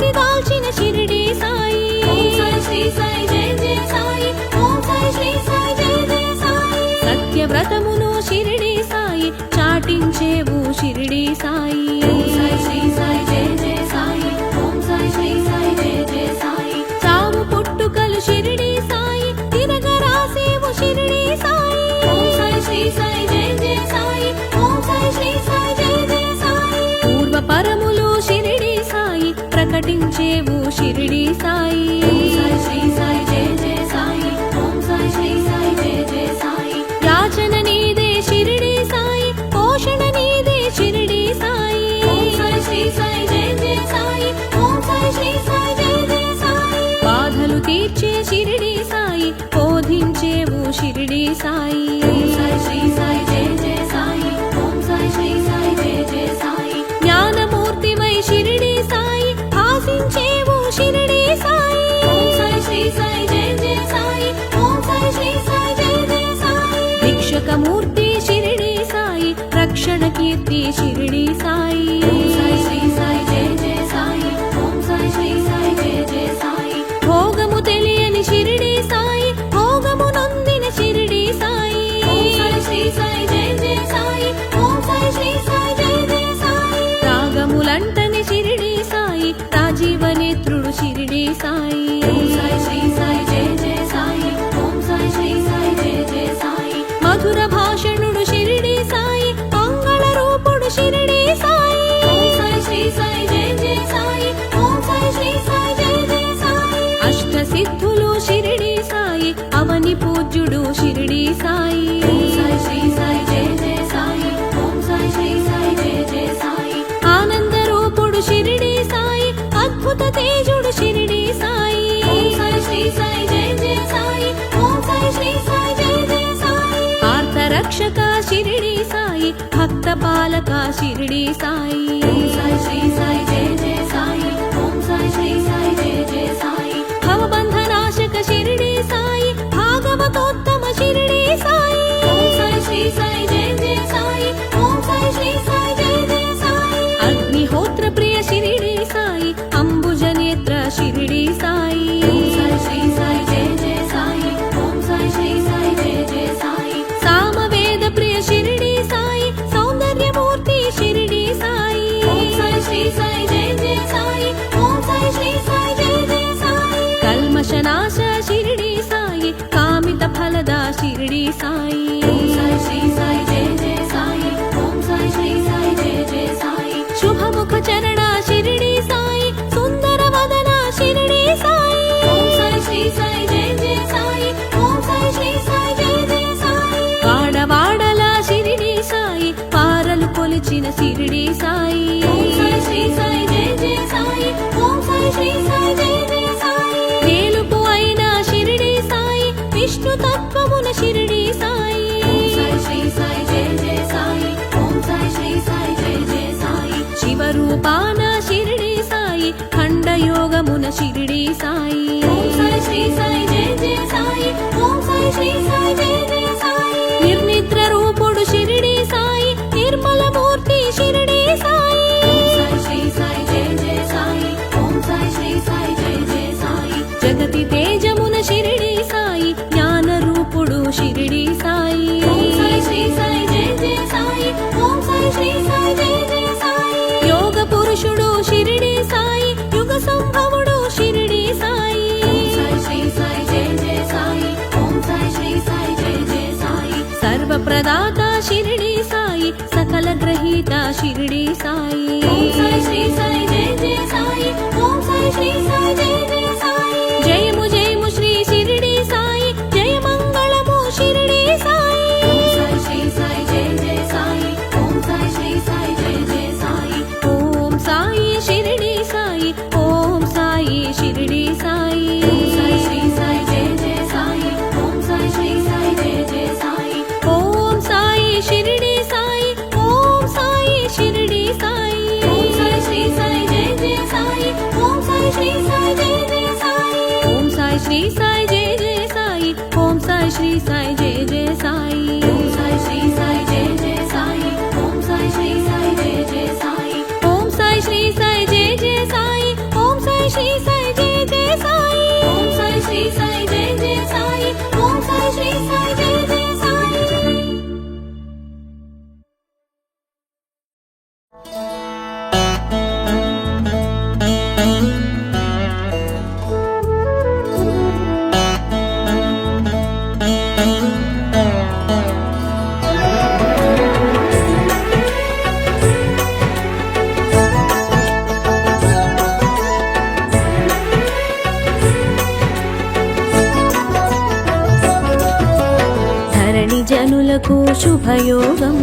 ఆకృతి దాల్చిన షిరిడి సాయి ఓం సాయి శ్రీ సాయి జయ జయ సాయి ఓం సాయి శ్రీ సాయి జయ జయ సాయి సత్యవ్రతమును షిరిడి సాయి చాటించేవు షిరిడి సాయి ఓం సాయి శ్రీ సాయి జయ జయ సాయి ఓం సాయి శ్రీ సాయి జయ జయ సాయి చావు పుట్టుకలు షిరిడి సాయి తిరగరాసేవు షిరిడి సాయి ఓం సాయి శ్రీ సాయి జయ జయ సాయి ఓం సాయి శ్రీ సాయి జయ జయ సాయి పూర్వ పరములు షిరిడి సాయి ప్రకటించేవు షిరిడి సాయి ఓం సాయి శ్రీ సాయి జయ జయ సాయి ఓం సాయి శ్రీ సాయి జయ జయ సాయి యాచన నీదే షిరిడి సాయి పోషణ నీదే షిరిడి సాయి ఓం సాయి శ్రీ సాయి జయ జయ సాయి ఓం సాయి శ్రీ సాయి జయ జయ సాయి బాధలు తీర్చే షిరిడి సాయి బోధించేవు షిరిడి సాయి ఓం సాయి శ్రీ సాయి జయ జయ సాయి ఓం సాయి శ్రీ సాయి జయ జయ సాయి జ్ఞానమూర్తివై షిరిడి సాయి భాసించేవు షిరిడి సాయి ఓం సాయి శ్రీ సాయి జయ జయ సాయి ఓం సాయి శ్రీ సాయి జయ జయ సాయి భిక్షకమూర్తి షిరిడి సాయి రక్షణ కీర్తి షిరిడి సాయి ఓం సాయి శ్రీ సాయి జయ జయ సాయి ఓం సాయి శ్రీ సాయి జయ జయ సాయి భోగము తెలియని షిరిడి సాయి భోగము నొందిన షిరిడి సాయి ఓం సాయి శ్రీ సాయి జయ జయ సాయి ఓం సాయి శ్రీ సాయి జయ జయ సాయి రాగములంటని షిరిడి సాయి రాజీవనేత్రుడు షిరిడి సాయి ఓం సాయి శ్రీ సాయి జయ జయ సాయి ఓం సాయి శ్రీ సాయి జయ జయ సాయి మధుర భాషణుడు షిరిడి సాయి మంగళ రూపుడు షిరిడి సాయి ఓం సాయి శ్రీ సాయి జయ జయ సాయి ఓం సాయి శ్రీ సాయి జయ జయ సాయి అష్ట సిద్ధులు షిరిడి సాయి అవని పూజ్యుడు షిరిడి సాయి ఓం సాయి శ్రీ సాయి జయ జయ సాయి ఓం సాయి శ్రీ సాయి జయ జయ సాయి ఆనంద రూపుడు షిరిడి సాయి అద్భుత తేజుడు షిరిడి సాయి ఓం సాయి శ్రీ సాయి జయ జయ సాయి ఓం సాయి శ్రీ సాయి జయ జయ సాయి ఆర్త రక్షక షిరిడి సాయి భక్త పాలక షిరిడి సాయి ఓం సాయి శ్రీ సాయి జయ జయ సాయి ఓం సాయి శ్రీ సాయి జయ జయ సాయి భవబంధనాశక షిరిడి సాయి భాగవతోత్తమ షిరిడి సాయి ఓం సాయి శ్రీ సాయి జయ జయ సాయి ఓం సాయి శ్రీ సాయి జయ జయ సాయి అగ్నిహోత్ర ప్రియ షిరిడి సాయి అంబుజనేత్ర షిరిడి సాయి ఓం సాయి శ్రీ సాయి జయ జయ సాయి ఓం సాయి శ్రీ సాయి జయ జయ సాయి సామవేద ప్రియ షిరిడి సాయి సౌందర్యమూర్తి షిరిడి సాయి ఓం సాయి శ్రీ సాయి జయ జయ సాయి ఓం సాయి శ్రీ సాయి జయ జయ సాయి కల్మషనాశ షిరిడి సాయి కామిత ఫలద షిరిడి సాయి ఓం సాయి శ్రీ సాయి జయ జయ సాయి ఓం సాయి శ్రీ సాయి జయ జయ సాయి శుభముఖ చరణ షిరిడి సాయి సుందర వదన షిరిడి సాయి ఓం సాయి శ్రీ సాయి జయ జయ సాయి ఓం సాయి శ్రీ సాయి జయ జయ సాయి వాడవాడల షిరిడి సాయి పారలు కొలిచిన షిరిడి సాయి ఓం సాయి శ్రీ సాయి జయ జయ సాయి ఓం సాయి శ్రీ సాయి జయ జయ సాయి వేలుపు అయిన షిరిడి సాయి విష్ణు తత్వమున షిరిడి సాయి ఓం సాయి శ్రీ సాయి జయ జయ సాయి ఓం సాయి శ్రీ సాయి జయ జయ సాయి శివరూపాన షిరిడి సాయి ఖండయోగమున షిరిడి సాయి ఓం సాయి శ్రీ సాయి జయ జయ సాయి ఓం సాయి శ్రీ సాయి జయ జయ సాయి నిర్నిద్ర రూపుడు షిరిడి సాయి నిర్మల మూర్తి షిరిడి సాయి ఓం సాయి శ్రీ సాయి జయ జయ సాయి ఓం సాయి శ్రీ సాయి జయ జయ సాయి జగతి తేజమున షిరిడి సాయి జ్ఞాన రూపుడు షిరిడి సాయి ఓం సాయి శ్రీ సాయి జయ జయ సాయి ఓం సాయి శ్రీ సాయి జయ జయ సాయి యోగ పురుషుడు షిరిడి సాయి యుగ సంభవుడు షిరిడి సాయి ఓం సాయి శ్రీ సాయి జయ జయ సాయి ఓం సాయి శ్రీ సాయి జయ జయ సాయి సర్వ ప్రదాత షిరిడి సాయి సకల గ్రహీత షిరిడి సాయి ఓం సాయి శ్రీ సాయి జయ జయ సాయి ఓం సాయి శ్రీ సాయి జయ జయ సాయి జయము జయము శ్రీ షిరిడి సాయి జయ మంగళము షిరిడి సాయి ఓం సాయి శ్రీ సాయి జయ జయ సాయి ఓం సాయి శ్రీ సాయి జయ జయ సాయి ఓం సాయి షిరిడి సాయి ఓం సాయి షిరిడి సాయి ఓం సాయి శ్రీ సాయి జయ జయ సాయి ఓం సాయి శ్రీ సాయి జయ జయ సాయి ఓం సాయి షిరిడి సాయి ఓం సాయి షిరిడి సాయి ఓం సాయి శ్రీ సాయి జయ జయ సాయి ఓం సాయి శ్రీ సాయి జయ జయ సాయి ఓం సాయి శ్రీ సాయి జయ జయ సాయి ఓం సాయి శ్రీ సాయి జయ జయ సాయి ఓం సాయి శ్రీ సాయి జయ జయ సాయి ఓం సాయి శ్రీ సాయి జయ జయ సాయి ఓం సాయి శ్రీ సాయి జయ జయ సాయి ఓం సాయి జనులకు శుభయోగం,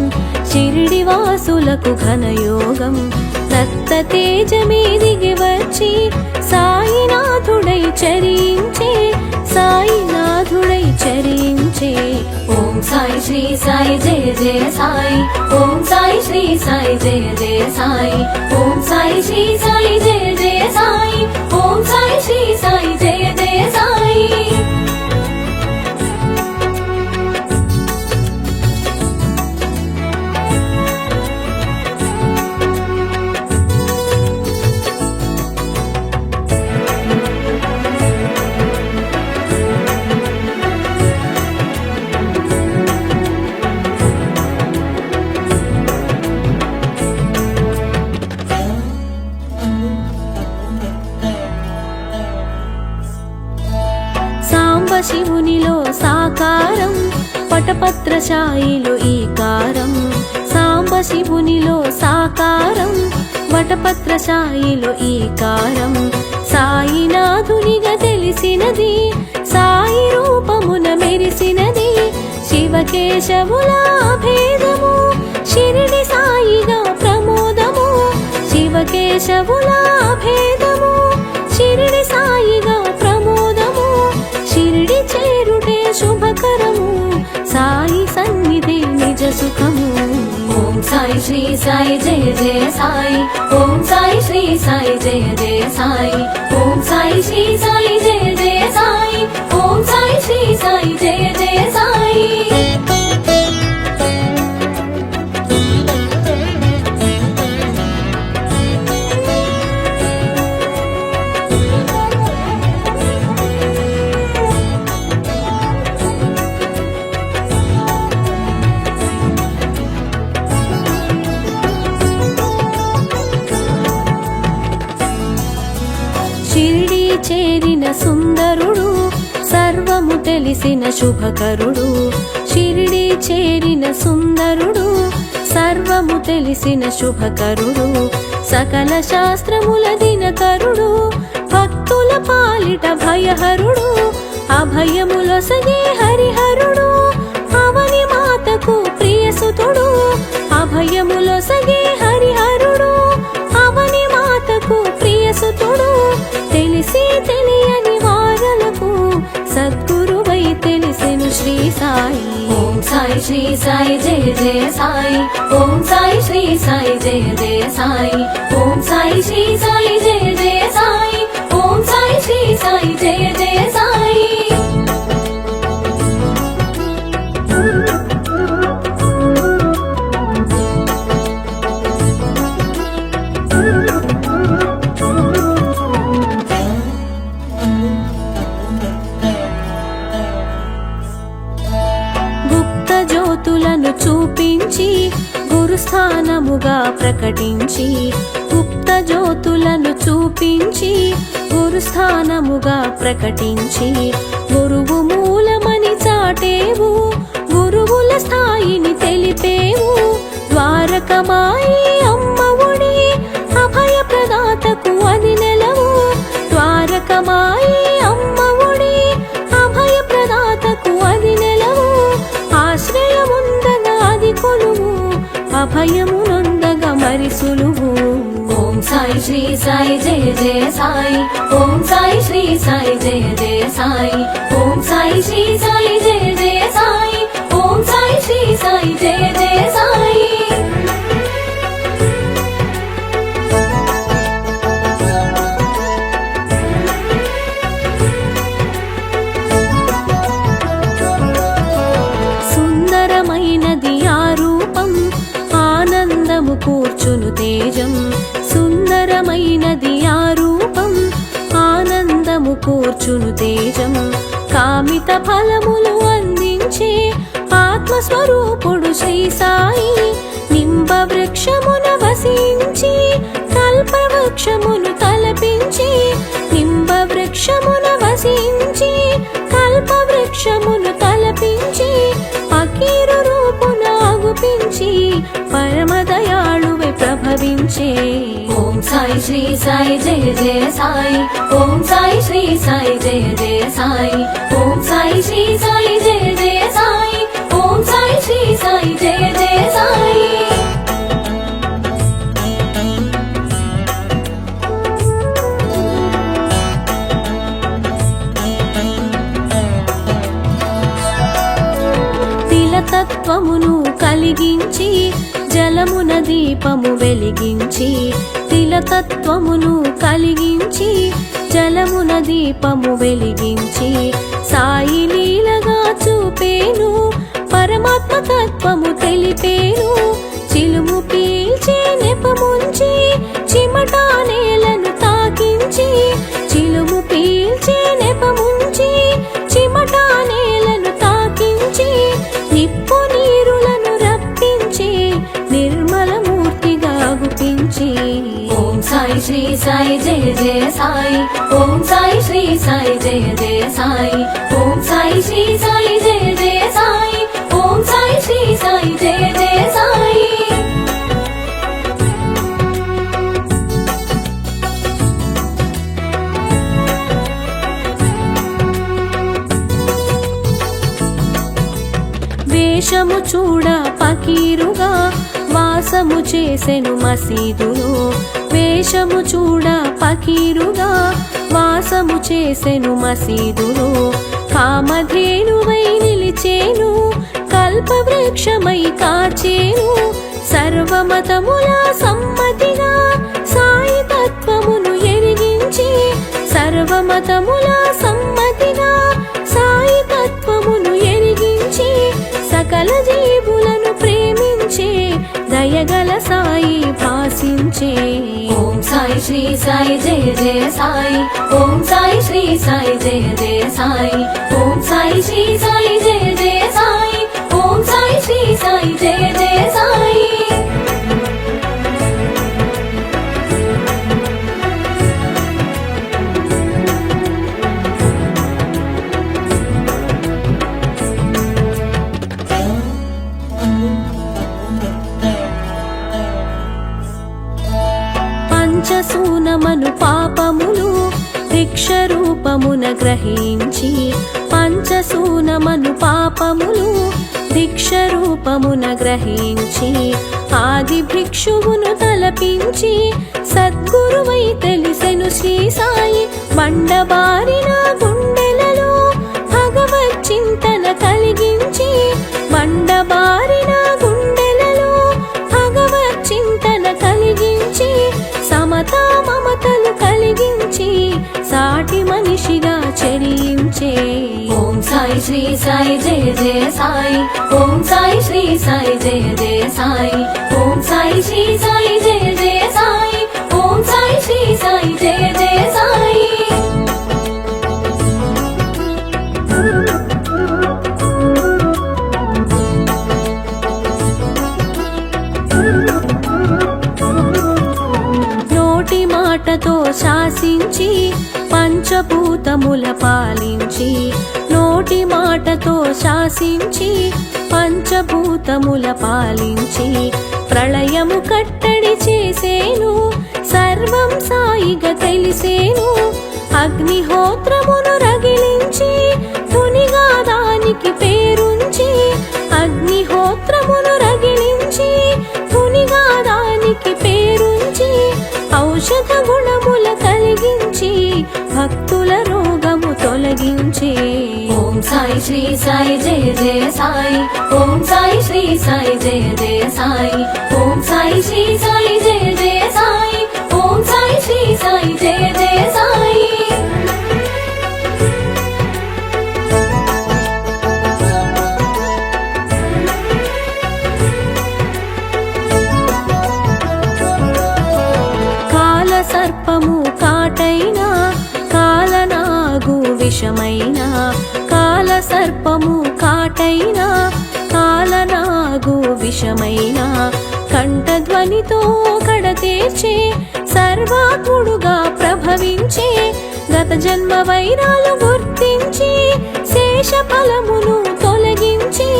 షిరిడి వాసులకు ఘనయోగం. దత్త తేజమే దిగి వచ్చి సాయినాథుడై చరించే, సాయినాథుడై చరించే. ఓం సాయి శ్రీ సాయి జయ జయ సాయి, ఓం సాయి శ్రీ సాయి జయ జయ సాయి, ఓం సాయి శ్రీ సాయి జయ జయ సాయి, ఓం సాయి శ్రీ సాయి జయ జయ సాయి. శివునిలో సాకారం, వటపత్రశాయిలో ఈకారం. సాంబ శివునిలో సాకారం, వటపత్రశాయిలో ఈకారం. సాయినాథునిగా తెలిసినది, సాయి రూపమున మెరిసినది. శివకేశవుల భేదము, షిరిడి సాయిగా ప్రమోదము. శివకేశవుల భేదము, షిరిడి సాయిగా ప్రమోదము. షిరిడి చేరుటే శుభకరము, సాయి సన్నిధి నిజ సుఖము. ఓం సాయి శ్రీ సాయి జయ జయ సాయి, ఓం సాయి శ్రీ సాయి జయ జయ సాయి, ఓం సాయి శ్రీ సాయి జయ జయ సాయి, ఓం సాయి శ్రీ సాయి జయ జయ సాయి. షిరిడి చేరిన సుందరుడు, సర్వము తెలిసిన శుభకరుడు. షిరిడి చేరిన సుందరుడు, సర్వము తెలిసిన శుభకరుడు. సకల శాస్త్రముల దినకరుడు, భక్తుల పాలిట భయహరుడు. అభయములొసగే హరిహరుడు, అవని మాతకు ప్రియసుతుడు. అభయములొసగే హరిహరుడు, అవని మాతకు ప్రియసుతుడు. తెలిసి తెలియని వారలకు సద్గురువై తెలిసెను శ్రీ సాయి. ఓం సాయి శ్రీ సాయి జయ జయ సాయి, ఓం సాయి శ్రీ సాయి జయ జయ సాయి, ఓం సాయి శ్రీ సాయి జయ జయ సాయి, ఓం సాయి శ్రీ సాయి జయ జయ సాయి. జ్యోతులను చూపించి గురుస్థానముగా ప్రకటించి, గుప్త జ్యోతులను చూపించి గురుస్థానముగా ప్రకటించి. గురువు మూలమని చాటేవు, గురువుల స్థాయిని తెలిపేవు. ద్వారకమాయి అమ్మఒడి, అభయ ప్రదాతకు అది నెలవు. ద్వారకమాయి అమ్మఒడి, అభయ ప్రదాతకు అది నెలవు. ఆశ్రయముందగా అది కొలువు, అభయమునొందగా మరి సులువు. ఓం సాయి శ్రీ సాయి జయ జయ సాయి, ఓం సాయి శ్రీ సాయి జయ జయ సాయి, ఓం సాయి శ్రీ సాయి జయ జయ సాయి, ఓం సాయి శ్రీ సాయి జయ జయ సాయి. సుందరమైనది ఆ రూపం, ఆనందము కూర్చును తేజం. సుందరమైనది ఆ రూపం, ఆనందము కూర్చును తేజం. కామిత ఫలములు అందించే ఆత్మస్వరూపుడు శ్రీ సాయి. నింబ వృక్షమున వసించి కల్పవృక్షమును తలపించి. నింబ వృక్షమున వసించి కల్పవృక్షమును తలపించి. ఫకీరు రూపున అగుపించి పరమదయాళువై ప్రభవించే. ఓం సాయి శ్రీ సాయి జయ జయ సాయి, ఓం సాయి శ్రీ సాయి జయ జయ సాయి, ఓం సాయి శ్రీ సాయి జయ జయ సాయి, ఓం సాయి శ్రీ సాయి జయ జయ సాయి తిలతత్వమును కలిగించి జలమున దీపము వెలిగించి తిలతత్వమును కలిగించి జలమున దీపము వెలిగించి సాయి లీలగా చూపేను పరమాత్మ తత్వము తెలిపేను చిలుము పీల్చి నెపముంచి చిమటా నేలను తాకించి చిలుము పీల్చి నెపముంచి చిమటా నేలను తాకించి నిప్పు నీరులను రప్పించి నిర్మల మూర్తిగా గుపించి ఓం సాయి శ్రీ సాయి జయ జయ సాయి ఓం సాయి శ్రీ సాయి జయ జయ సాయి ఓం సాయి శ్రీ సాయి జయ జయ సాయి ఓం సాయి శ్రీ సాయి జయ జయ సాయి వేషము చూడ పకీరుగా వాసము చేసెను మసీదులో వేషము చూడ పకీరుగా వాసము చేసెను మసీదులో కామధేనువై నిలిచేను కల్పవృక్షమై కాచేను సర్వమతముల సమ్మతిగా సాయి తత్వమును ఎరిగించి సర్వమతముల సమ్మతిగా సాయి తత్వమును ఎరిగించి సకల జీవులను ప్రేమించే దయగల సాయి భాసించే ఓం సాయి శ్రీ సాయి జయ జయ సాయి ఓం సాయి శ్రీ సాయి జయ జయ సాయి ఓం సాయి శ్రీ సాయి జయ జయ సాయి ఓం సాయి శ్రీ సాయి జయ జయ సాయి పంచసూనమను పాపములు భిక్ష రూపమున గ్రహించి పంచసూనమను పాపములు భిక్ష రూపమున గ్రహించి ఆది భిక్షువును తలపించి సద్గురువై తెలిసెను శ్రీ సాయి బండబారిన గుండెలలో భగవత్ చింతన కలిగించి బండబారిన గుండెలలో భగవత్ చింతన కలిగించి సమతా మమతలు కలిగించి సాటి మనిషిగా చరించే ఓం సాయి శ్రీ సాయి జయ జయ సాయి ఓం సాయి శ్రీ సాయి జయ జయ సాయి ఓం సాయి శ్రీ సాయి జయ జయ సాయి ఓం సాయి శ్రీ సాయి జయ జయ సాయి నోటి మాటతో శాసించి పంచభూతముల పాలించి నోటి మాటతో శాసించి పంచభూతముల పాలించి ప్రళయము కట్టడి చేసేను సర్వం సాయిగా తెలిసేను అగ్నిహోత్రమును రగిలించి తునిగా దానికి పేరుంచి అగ్నిహోత్రమును రగిలించి తునిగా దానికి పేరుంచి ఔషధ గుణముల కలిగించి భక్తుల రోగము తొలగించి ఓం సాయి శ్రీ సాయి జయ జయ సాయి ఓం సాయి శ్రీ సాయి జయ జయ సాయి ఓం సాయి శ్రీ సాయి జయ జయ సాయి ఓం సాయి శ్రీ సాయి జయ జయ సాయి సర్పము కాటైన కాలనాగు విషమైన కాల సర్పము కాటైన కాలనాగు విషమైన కంఠధ్వనితో కడతేర్చే సర్వాత్ముడుగా ప్రభవించే గత జన్మ వైరాలు గుర్తించి శేష ఫలమును తొలగించి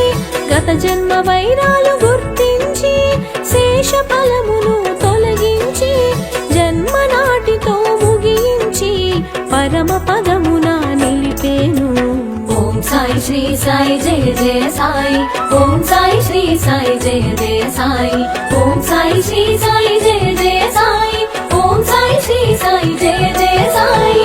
గత జన్మ వైరాలు గుర్తించి శేష ఫలమును తొలగించి జన్మనాటితో ముగించి పరమ పదమున నిలిపేను ఓం సాయి श्री साई जय जय साई ओम साई श्री साई जय जय साई ओम साई श्री साई जय जय साई ओम साई श्री साई जय जय साई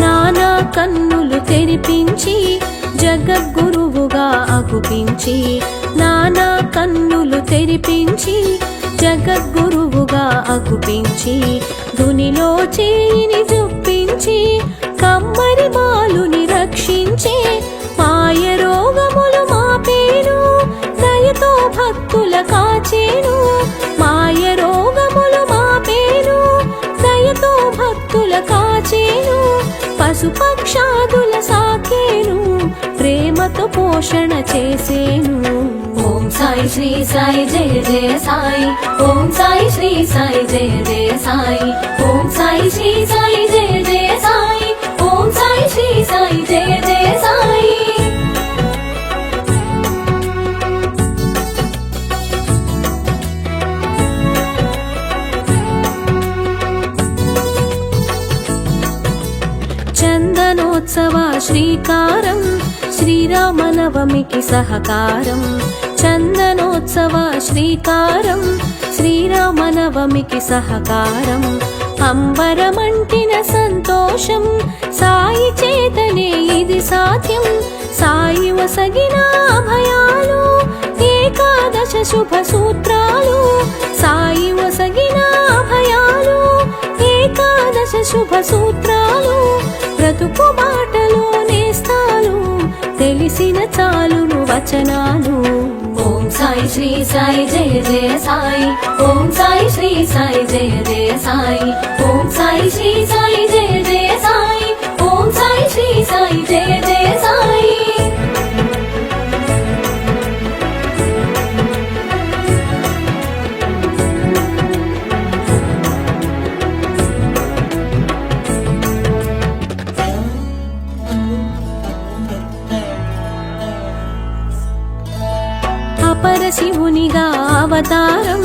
నానా కన్నులు తెరిపించి జగద్గురువుగా అగుపించి నానా కన్నులు తెరిపించి జగద్గురువుగా అగుపించి ధునిలో చేయిని జొప్పించి కమ్మరి బాలుని రక్షించే మాయ రోగములు మాపేను దయతో భక్తుల కాచేను మాయ రోగములు మాపేను దయతో భక్తుల కాచేను పశుపక్షాదుల సాకేను ప్రేమతో పోషణ చేసేను ఓం సాయి శ్రీ సాయి జయ జయ సాయి ఓం సాయి శ్రీ సాయి జయ జయ సాయి ఓం సాయి శ్రీ సాయి జయ జయ సాయి ఓం సాయి శ్రీ సాయి జయ జయ సాయి చందనోత్సవ శ్రీకారం శ్రీరామనవమికి సహకారం చందనోత్సవ శ్రీకారం శ్రీరామనవమికి సహకారం అంబరమంటిన సంతోషం సాయి చేతనే ఇది సాధ్యం సాయి వసగిన అభయాలు ఏకాదశ శుభ సూత్రాలు సాయి వసగిన అభయాలు ఏకాదశ శుభ సూత్రాలు బ్రతుకు బాటలో నేస్తాలు తెలిసిన చాలును వచనాలు ఓం సాయి శ్రీ సాయి జయ జయ సాయి ఓం సాయి శ్రీ సాయి జయ జయ సాయి ఓం సాయి శ్రీ సాయి జయ జయ సాయి ఓం సాయి శ్రీ సాయి జయ జయ సాయి పరశివునిగా అవతారం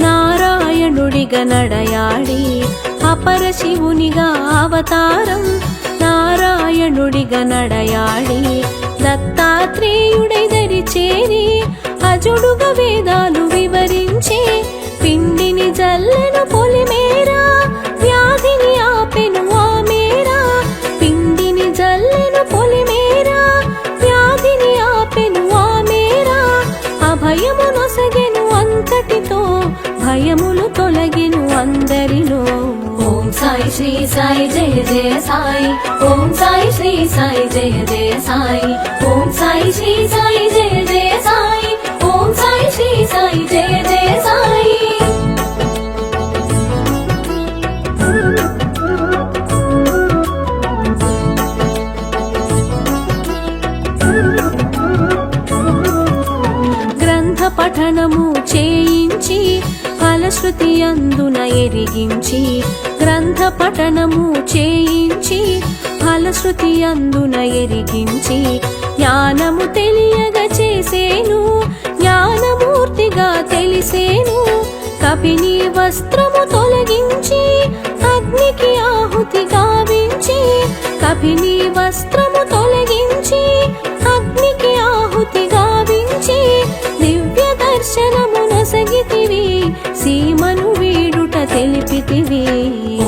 నారాయణుడిగా నడయాడి అపరశివునిగా అవతారం నారాయణుడిగా నడయాడి దత్తాత్రేయుడై దరి చేరి అజుడుగా వేదాలు వివరించే పిండిని జల్లెను పొలిమేరా వ్యాధిని ఆపెను ఆ మేరా పిండిని జల్లెను పొలిమేరా వ్యాధిని ఆపెను ఆ మేరా అభయము నొసగెను అంతటితో భయములు తొలగెను అందరిలో ఓం సాయి శ్రీ సాయి జయ జయ సాయి ఓం సాయి శ్రీ సాయి జయ జయ సాయి ఓం సాయి శ్రీ సాయి జయ జయ సాయి ఓం సాయి శ్రీ సాయి జయ జయ సాయి పఠనము చేయించి ఫలశ్రుతి అందున ఎరిగించి గ్రంథ పఠనము చేయించి ఫలశ్రుతి అందున ఎరిగించి జ్ఞానము తెలియగా చేసేను జ్ఞానమూర్తిగా తెలిసేను కపిని వస్త్రము తొలగించి అగ్నికి ఆహుతి గావించి కపిని వస్త్రము తొలగించి అగ్నికి ఆహుతి గావించి దివ్య దర్శనము నొసగితివి సీమను వీడుట తెలిపితివి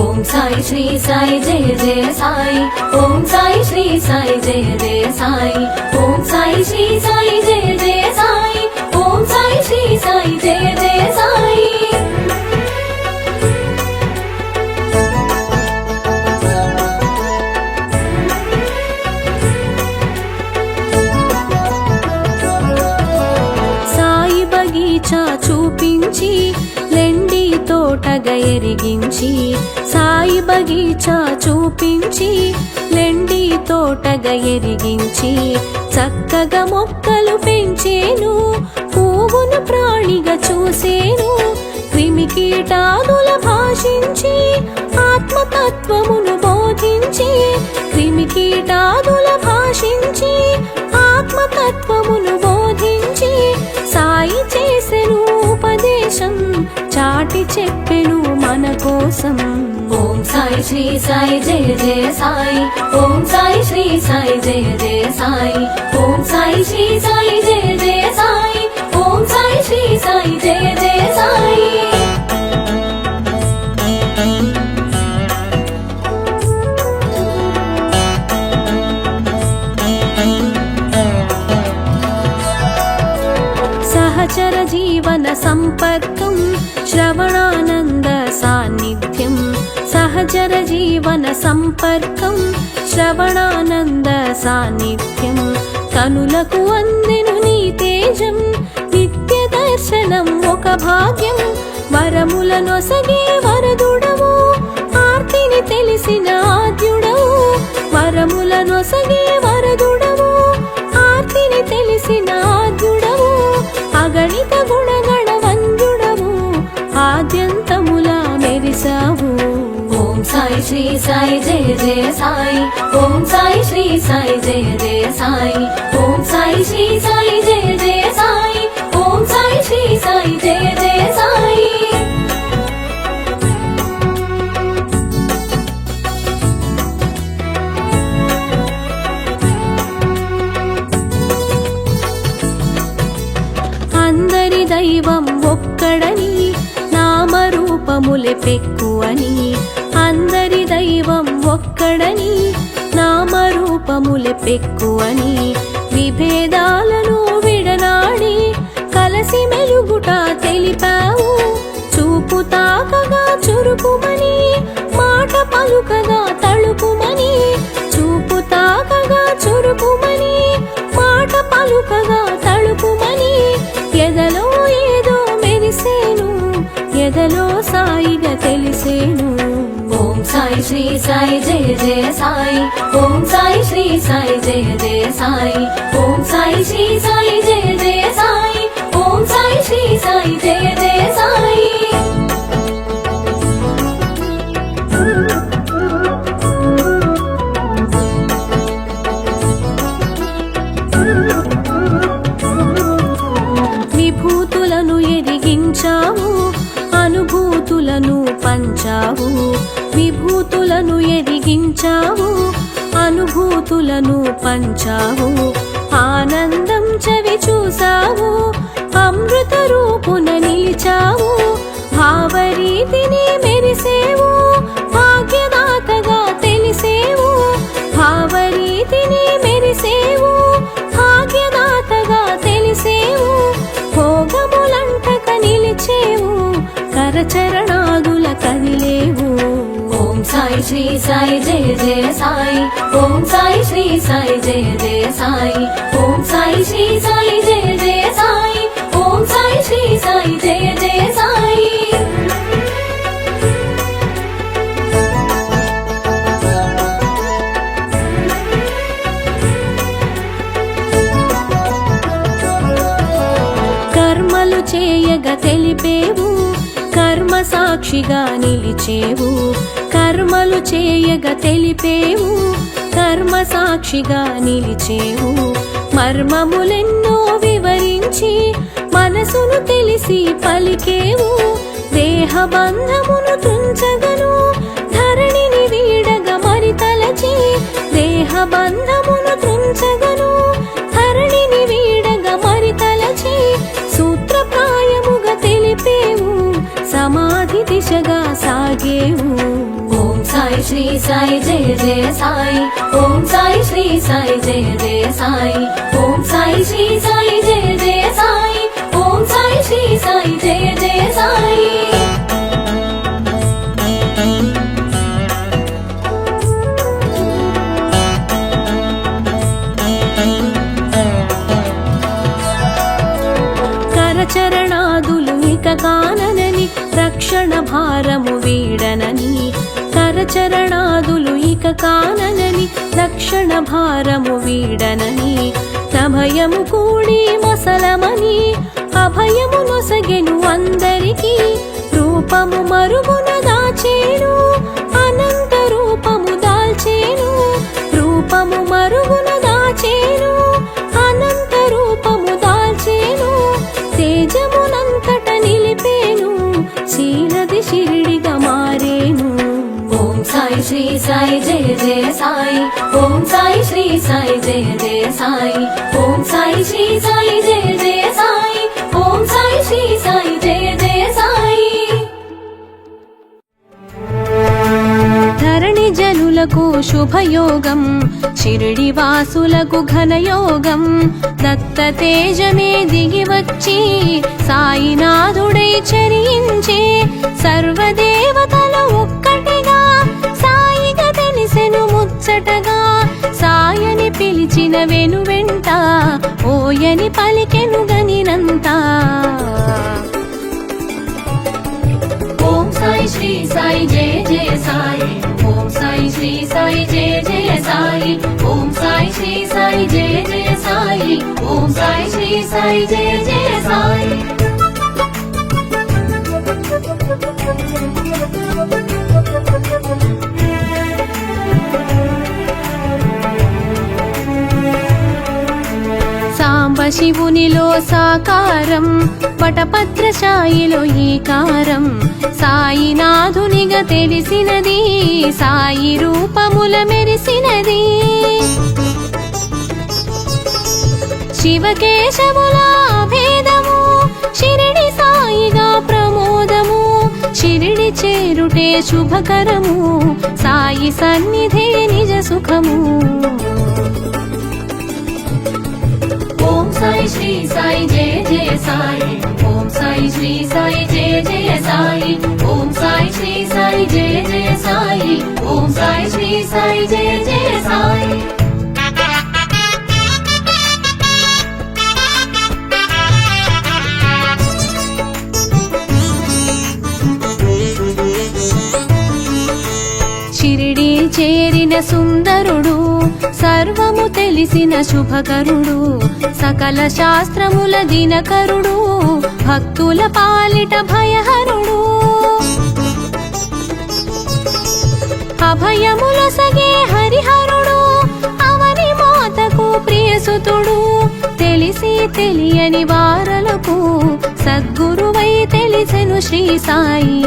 ఓం సాయి శ్రీ సాయి జయ జయ సాయి ఓం సాయి శ్రీ సాయి జయ జయ సాయి ఓం సాయి శ్రీ సాయి జయ జయ సాయి ఓం సాయి శ్రీ సాయి జయ జయ సాయి చూపించి లెండి తోటగా ఎరిగించి సాయి బగీచా చూపించి లెండి తోటగా ఎరిగించి చక్కగా మొక్కలు పెంచేను పువ్వును ప్రాణిగా చూసేను క్రిమికీటాదుల భాషించి ఆత్మతత్వమును బోధించి క్రిమికీటాదుల భాషించి ఆత్మతత్వమును బోధించి సాయి చాటి చెప్పెను మన కోసం. ఓం సాయి శ్రీ సాయి జయ జయ సాయి, ఓం సాయి శ్రీ సాయి జయ జయ సాయి, ఓం సాయి శ్రీ సాయి జయ జయ సాయి, ఓం సాయి శ్రీ సాయి జయ జయ సాయి. సహచర జీవన సంపర్కం శ్రవణానంద సాన్నిధ్యం, సహచర జీవన సంపర్కం శ్రవణానంద సాన్నిధ్యం, కనులకు అందెను నీ తేజం, నిత్య దర్శనం ఒక భాగ్యం, వరములనొసగే వరదుడవు, ఆర్తిని తెలిసిన ఆద్యుడవు, వరములనొసగే వరదుడవు, ఆర్తిని తెలిసిన ఆద్యుడవు, అగణిత గుణగణ వంద్యుడవు, ఆద్యంతములా మెరిసావు. ఓం సాయి శ్రీ సాయి జయ జయ సాయి, ఓం సాయి శ్రీ సాయి జయ జయ సాయి, ఓం సాయి శ్రీ సాయి జయ జయ సాయి, ఓం సాయి శ్రీ సాయి జయ జయ సాయి. అందరి దైవం ఒక్కడని, నామరూపములే పెక్కువని, అందరి దైవం ఒక్కడని, నామరూపములే పెక్కువని, విభేదాలను విడనాడి కలసి మెలుగుట తెలిపావు, చూపు తాకగా చురుకుమని, మాట పలుకగా తళుకుమని, చూపు తాకగా చురుకుమని, మాట పలుకగా తళుకుమని, ఎదలో ఏదో మెరిసేను, ఎదలో సాయిగా తెలిసేను. ఓం సాయి శ్రీ సాయి జయ జయ సాయి, ఓం సాయి శ్రీ సాయి జయ జయ సాయి, ఓం సాయి శ్రీ సాయి జయ జయ సాయి, ఓం సాయి శ్రీ సాయి జయ జయ సాయి. విభూతులను ఎదిగించావు, అనుభూతులను పంచావు, విభూతులను ఎదిగించావు, అనుభూతులను పంచావు, ఆనందం చవి చూసావు, అమృత రూపున నిలిచావు, భావరీతిని మెరిసేవు, భాగ్యదాతగా తెలిసేవు, భావరీతిని మెరిసేవు, భాగ్యదాతగా తెలిసేవు, భోగములంటక నిలిచేవు, కరచరణాదుల కదిలేవు. ఓం సాయి శ్రీ సాయి జయ జయ సాయి, ఓం సాయి శ్రీ సాయి జయ జయ సాయి, ఓం సాయి శ్రీ సాయి జయ జయ సాయి, ఓం సాయి శ్రీ సాయి జయ జయ సాయి. కర్మలు చేయగా తెలిపేవు, కర్మ సాక్షిగా నిలిచేవు, కర్మలు చేయగా తెలిపేవు, కర్మ సాక్షిగా నిలిచేవు, మర్మములెన్నో వివరించి మనసును తెలిసి పలికేవు, దేహబంధమును తుంచగను ధరణిని వీడగ మరి తలచి, దేహబంధమును తుంచగను ధరణిని వీడగ మరి తలచి, సూత్రప్రాయముగా తెలిపేవు, సమాధి దిశగా సాగేవు. ఓం సాయి శ్రీ సాయి జయ జయ సాయి, ఓం సాయి శ్రీ సాయి జయ జయ సాయి, ఓం సాయి శ్రీ సాయి జయ జయ సాయి, ఓం సాయి శ్రీ సాయి జయ జయ సాయి. కరచరణాదులు ఇక కాననని, రక్షణ భారము వీడనని, కరచరణాదులు ఇక కాననని, రక్షణ భారము వీడనని, నభయము కూడి మసలమని, అభయము నొసగెను అందరికి, రూపము మరుగున దాచేను, అనంత రూపము దాల్చేను, రూపము మరుగున దాచేను, అనంత రూపము దాల్చేను, తేజమునంతట నిలిపేను, శీల జయ జయ సాయి ఓం సాయి శ్రీ సాయి జయ జయ సాయి ఓం సాయి శ్రీ సాయి జయ జయ సాయి ధరణి జనులకు శుభయోగం షిరిడి వాసులకు ఘనయోగం దత్త తేజమే దిగి వచ్చి సాయినాథుడై చరించే సర్వదేవతలు ఒక్కటిగా సాయిగా తెలిసెను ముచ్చటగా సాయని పిలిచిన వెనువెంట ఓయని పలికెను గనినంతా ఓం సాయి శ్రీ సాయి జయ జయ సాయి ఓం సాయి శ్రీ సాయి జయ జయ సాయి ఓం సాయి శ్రీ సాయి జయ జయ సాయి ఓం సాయి శ్రీ సాయి జయ జయ సాయి శివునిలో సాకారం వటపత్రశాయిలో ఈకారం సాయినాథునిగా తెలిసినది సాయి రూపముల మెరిసినది శివకేశవుల భేదము షిరిడి సాయిగా ప్రమోదము షిరిడి చేరుటే శుభకరము సాయి సన్నిధే నిజ సుఖము ఓం సాయి శ్రీ సాయి జయ జయ సాయి ఓం సాయి శ్రీ సాయి జయ జయ సాయి ఓం సాయి శ్రీ సాయి జయ జయ సాయి ఓం సాయి శ్రీ సాయి జయ జయ సాయి షిరిడి చేరిన సుందరుడు సర్వము తెలిసిన శుభకరుడు సకల శాస్త్రముల దినకరుడు భక్తుల పాలిట భయహరుడు అభయముల సగే హరిహరుడు అవని మాతకు ప్రియసుతుడు తెలిసి తెలియని వారలకు సద్గురువై తెలిసెను శ్రీ సాయి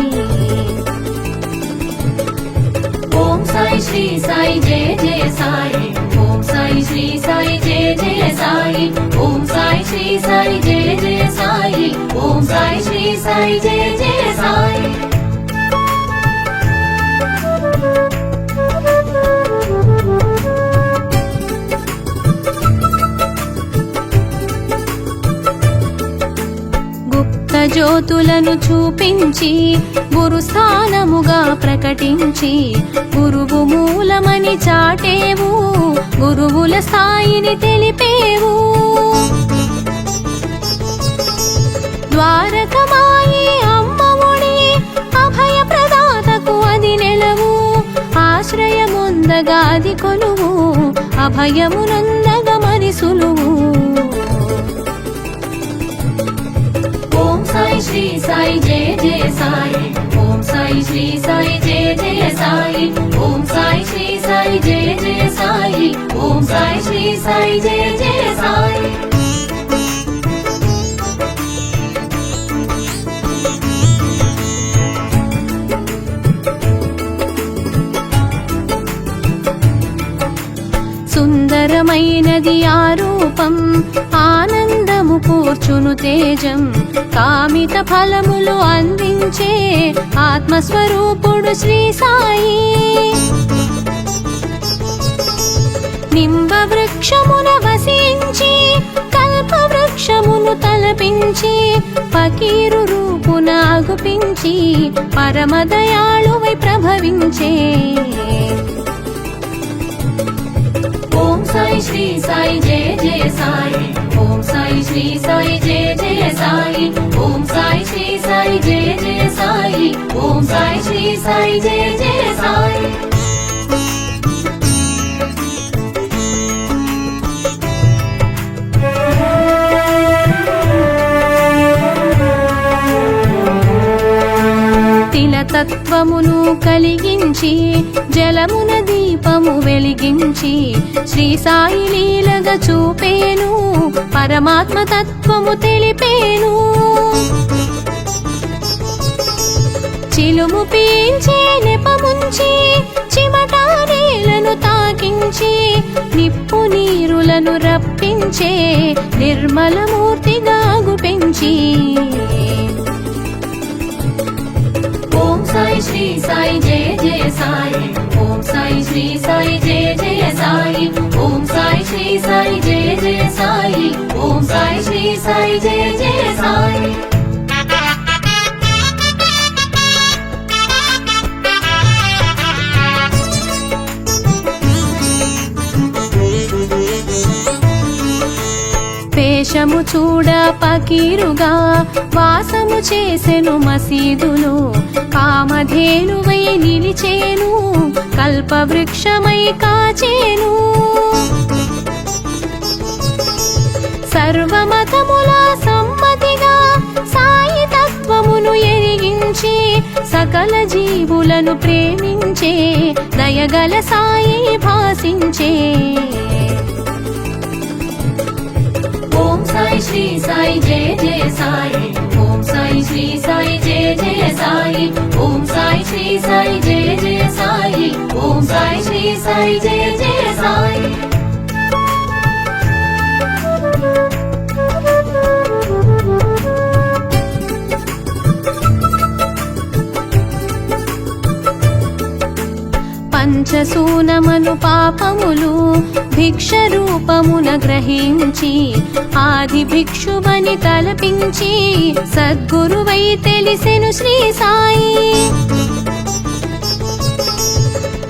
ఓం సాయి శ్రీ సాయి జయ జయ సాయి ఓం సాయి శ్రీ సాయి జయ జయ సాయి ఓం సాయి శ్రీ సాయి జయ జయ సాయి ఓం సాయి శ్రీ సాయి జయ జయ సాయి జ్యోతులను చూపించి గురు స్థానముగా ప్రకటించి గురువు మూలమని చాటేవు గురువుల స్థాయిని తెలిపేవు ద్వారకమాయి అమ్మఒడి అభయ ప్రదాతకు అది నెలవు ఆశ్రయముందగా అది కొలువు అభయమునందగా మరి సులువు ఓం సాయి శ్రీ సాయి జయ జయ సాయి ఓం సాయి శ్రీ సాయి జయ జయ సాయి ఓం సాయి శ్రీ సాయి జయ జయ సాయి ఓం సాయి శ్రీ సాయి జయ జయ సాయి సుందరమైనది ఆ రూపం ఆనందము కూర్చును తేజం కామిత ఫలములు అందించే ఆత్మస్వరూపుడు శ్రీ సాయి నింబ వృక్షమున వసించి కల్ప వృక్షమును తలపించి ఫకీరు రూపున అగుపించి పరమదయాళువై ప్రభవించే ఓం సాయి శ్రీ సాయి జయ జయ సాయి ఓం సాయి శ్రీ సాయి జయ జయ సాయి ఓం సాయి శ్రీ సాయి జయ జయ సాయి ఓం సాయి శ్రీ సాయి జయ జయ సాయి తత్వమును కలిగించి జలమున దీపము వెలిగించి శ్రీ సాయి లీలగా చూపేను పరమాత్మ తత్వము తెలిపేను చిలుము పీల్చే నెపముంచి చిమటారేలను తాకించి నిప్పు నీరు భక్తులను రప్పించే నిర్మలమూర్తిగా గుపించి ఓం సాయి శ్రీ సాయి జయ జయ సాయి ఓం సాయి శ్రీ సాయి జయ జయ సాయి ఓం సాయి శ్రీ సాయి జయ జయ సాయి ఓం సాయి శ్రీ సాయి జయ జయ సాయి వేషము చూడ పకీరుగా వాసము చేసెను మసీదులో కామధేనువై నిలిచేను కల్పవృక్షమై కాచేను సర్వమతముల సమ్మతిగా సాయి తత్వమును ఎరిగించి సకల జీవులను ప్రేమించే దయగల సాయి భాసించే ఓం సాయి శ్రీ సాయి జయ జయ సాయి ఓం సాయి శ్రీ సాయి జయ జయ సాయి ఓం సాయి శ్రీ సాయి జయ జయ సాయి ఓం సాయి శ్రీ సాయి జయ జయ సాయి పంచసూనమను పాపములు భిక్ష రూపమున గ్రహించి ఆది భిక్షువని తలపించి సద్గురువై తెలిసెను శ్రీ సాయి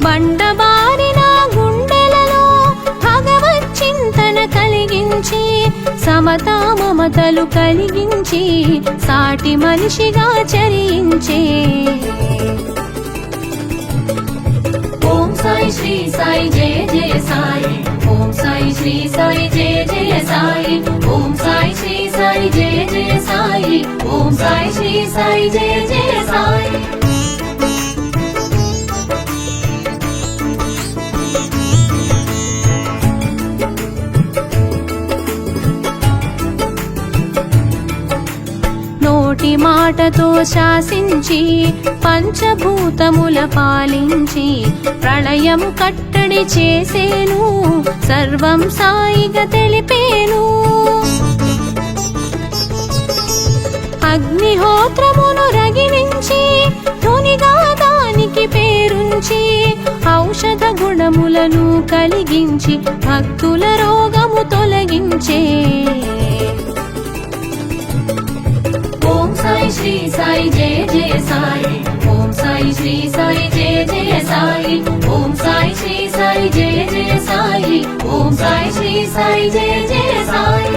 బండబారిన గుండెలలో భగవత్ చింతన కలిగించి సమతా మమతలు కలిగించి సాటి మనిషిగా చరించే ఓం సాయి శ్రీ సాయి జయ జయ సాయి ఓం సాయి శ్రీ సాయి జయ జయ సాయి ఓం సాయి శ్రీ సాయి జయ జయ సాయి ఓం సాయి శ్రీ సాయి జయ జయ సాయి నోటి మాటతో శాసించి పంచభూతముల పాలించి ప్రళయము కట్టడి చేసేను సర్వం సాయిగా తెలిపేను అగ్నిహోత్రమును రగిలించి ధునిగా దానికి పేరుంచి ఔషధ గుణములను కలిగించి భక్తుల రోగము తొలగించే ఓం సాయి శ్రీ సాయి జయ జయ సాయి ఓం సాయి శ్రీ సాయి జయ జయ సాయి ఓం సాయి శ్రీ సాయి జయ జయ సాయి ఓం సాయి శ్రీ సాయి జయ జయ సాయి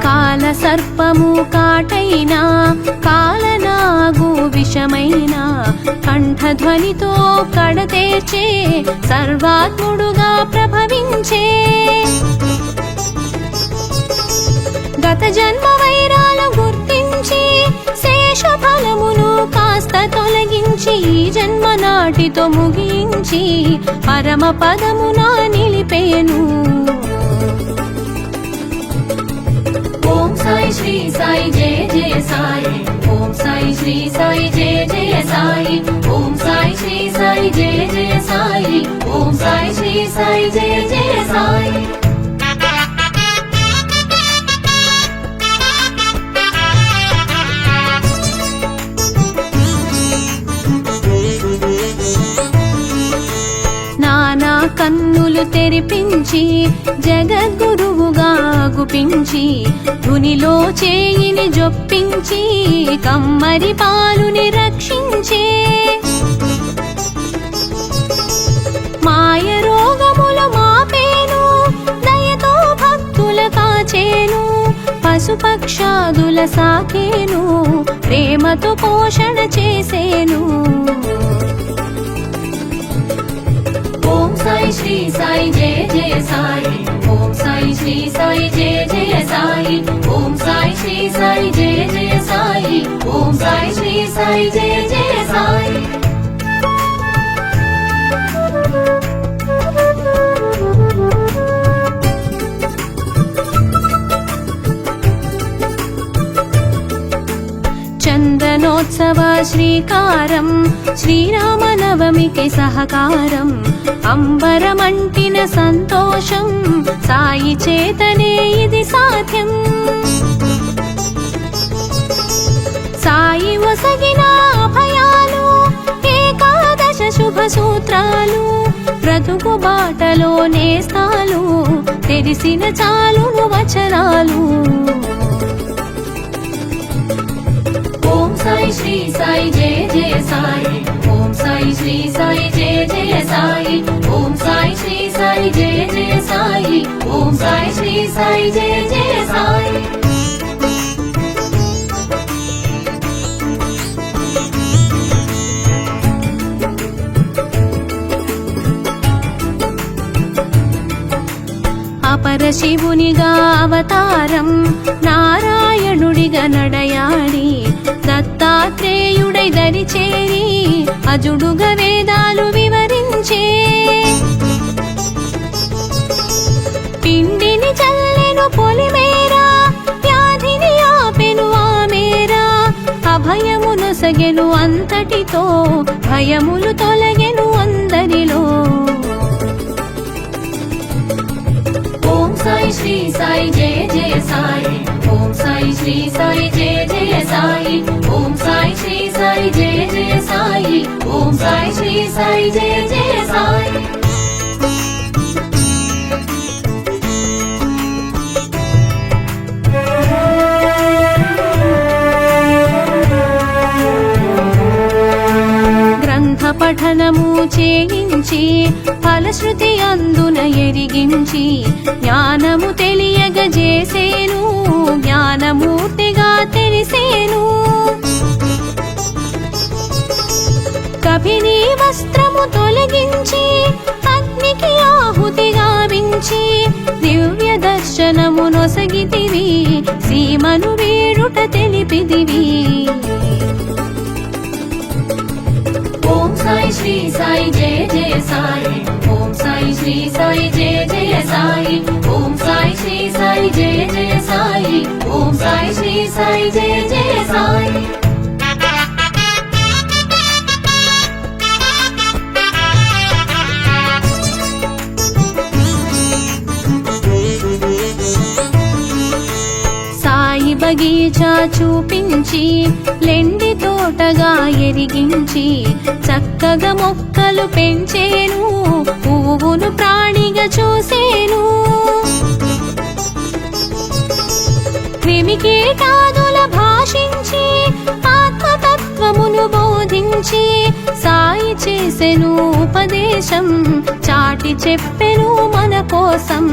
కాల సర్పము కాటైనా కాలనాగు విషమైన కంఠధ్వనితో కడతేర్చే సర్వాత్ముడుగా ప్రభవించే గత జన్మ వైరాలు గుర్తించి శేష ఫలమును కాస్త తొలగించి ఈ జన్మ నాటితో ముగించి పరమ పదమున నిలిపేను ఓం సాయి శ్రీ సాయి జయ జయ సాయి ఓం సాయి శ్రీ సాయి జయ జయ సాయి ఓం సాయి శ్రీ సాయి జయ జయ సాయి ఓం సాయి శ్రీ సాయి జయ జయ సాయి నానా కన్నులు తెరిపించి జగద్గురువుగా గుపించి ధునిలో చేయిని జొప్పించి కమ్మరి పాలుని రక్షించే మాయ రోగములు మాపేను దయతో భక్తుల కాచేను పశుపక్షాదుల సాకేను ప్రేమతో పోషణ చేసేను ఓం సాయి శ్రీ సాయి జయ జయ సాయి ఓం సాయి శ్రీ సాయి జయ జయ సాయి ఓం సాయి శ్రీ సాయి జయ జయ సాయి ఓం సాయి శ్రీ సాయి జయ జయ సాయి దినోత్సవ శ్రీకారం శ్రీరామనవమికి సహకారం అంబరమంటిన సంతోషం సాయి చేతనే ఇది సాధ్యం సాయి ఒసగిన అభయాలు ఏకాదశ శుభ సూత్రాలు బ్రతుకు బాటలో నేస్తాలు తెలిసిన చాలును వచనాలు ఓం సాయి శ్రీ సాయి జయ జయ సాయి ఓం సాయి శ్రీ సాయి జయ జయ సాయి ఓం సాయి శ్రీ సాయి జయ జయ సాయి ఓం సాయి శ్రీ సాయి జయ జయ సాయి పరశివునిగా అవతారం నారాయణుడిగా నడయాడి దత్తాత్రేయుడై దరిచేరి అజుడుగా వేదాలు వివరించే పిండిని చల్లెను పొలిమేరా వ్యాధిని ఆపెను ఆమేరా అభయమునొసగెను అంతటితో భయములు తొలగెను అందరిలో ఓం సాయి శ్రీ సాయి జయ జయ సాయి ఓం సాయి శ్రీ సాయి జయ జయ సాయి ఓం సాయి శ్రీ సాయి జయ జయ సాయి ఓం సాయి శ్రీ సాయి జయ జయ సాయి గ్రంథ పఠనము చేయించి ఫలశ్రుతి అందున ఎరిగించి జ్ఞానము తెలియగజేసేను జ్ఞానమూర్తిగా తెలిసేను కపిని వస్త్రము తొలగించి అగ్నికి ఆహుతి గావించి దివ్య దర్శనము నొసగితివి సీమను వీడుట తెలిపిదివి ఓం సాయి శ్రీ సాయి జయ జయ సాయి ఓం సాయి శ్రీ సాయి జయ జయ సాయి ఓం సాయి శ్రీ సాయి జయ జయ సాయి ఓం సాయి శ్రీ సాయి జయ జయ సాయి సాయి బగీచా చూపించి లెండి తోటగా ఎరిగించి చక్కగా మొక్కలు పెంచేను పువ్వును ప్రాణిగా చూసేను క్రిమికీటాదుల భాషించి ఆత్మతత్వమును బోధించి సాయి చేసెను ఉపదేశం చాటి చెప్పెను మన కోసం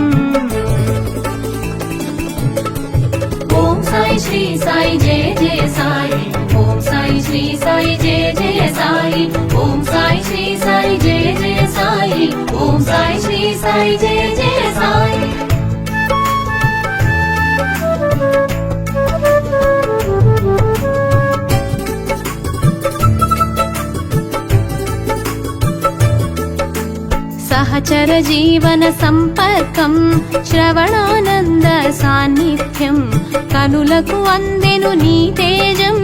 ఓం సాయి శ్రీ సాయి జయ జయ సాయి ఓం సాయి శ్రీ సాయి జయ జయ సాయి ఓం సాయి శ్రీ సాయి జయ జయ సాయి ఓం సాయి శ్రీ సాయి జయ జయ సాయి సహచర జీవన సంపర్కం శ్రవణానంద సాన్నిధ్యం కనులకు అందెను నీ తేజం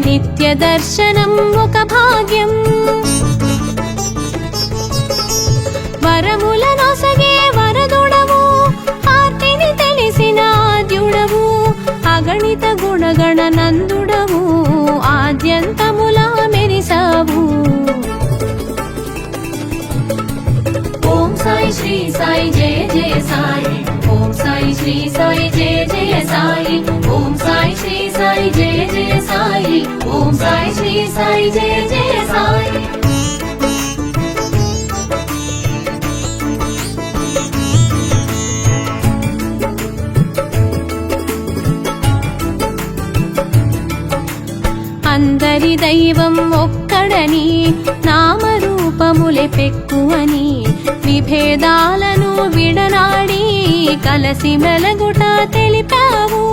నిత్య దర్శనం ఒక భాగ్యం వరముల నొసగే వరదుడవు ఆర్తిని తెలిసిన ఆద్యుడవు అగణిత గుణగణ నందుడవు ఆద్యంతములా మెరిసావు ఓం సాయి శ్రీ సాయి జయ జయ సాయి ఓం సాయి శ్రీ సాయి జయ జయ సాయి ఓం సాయి శ్రీ సాయి జయ జయ సాయి ఓం సాయి శ్రీ సాయి జయ జయ సాయి అందరి దైవం ఒక్కడని నామరూపములే పెక్కువని విభేదాలను విడనాడి కలసి మెలగుట తెలిపావు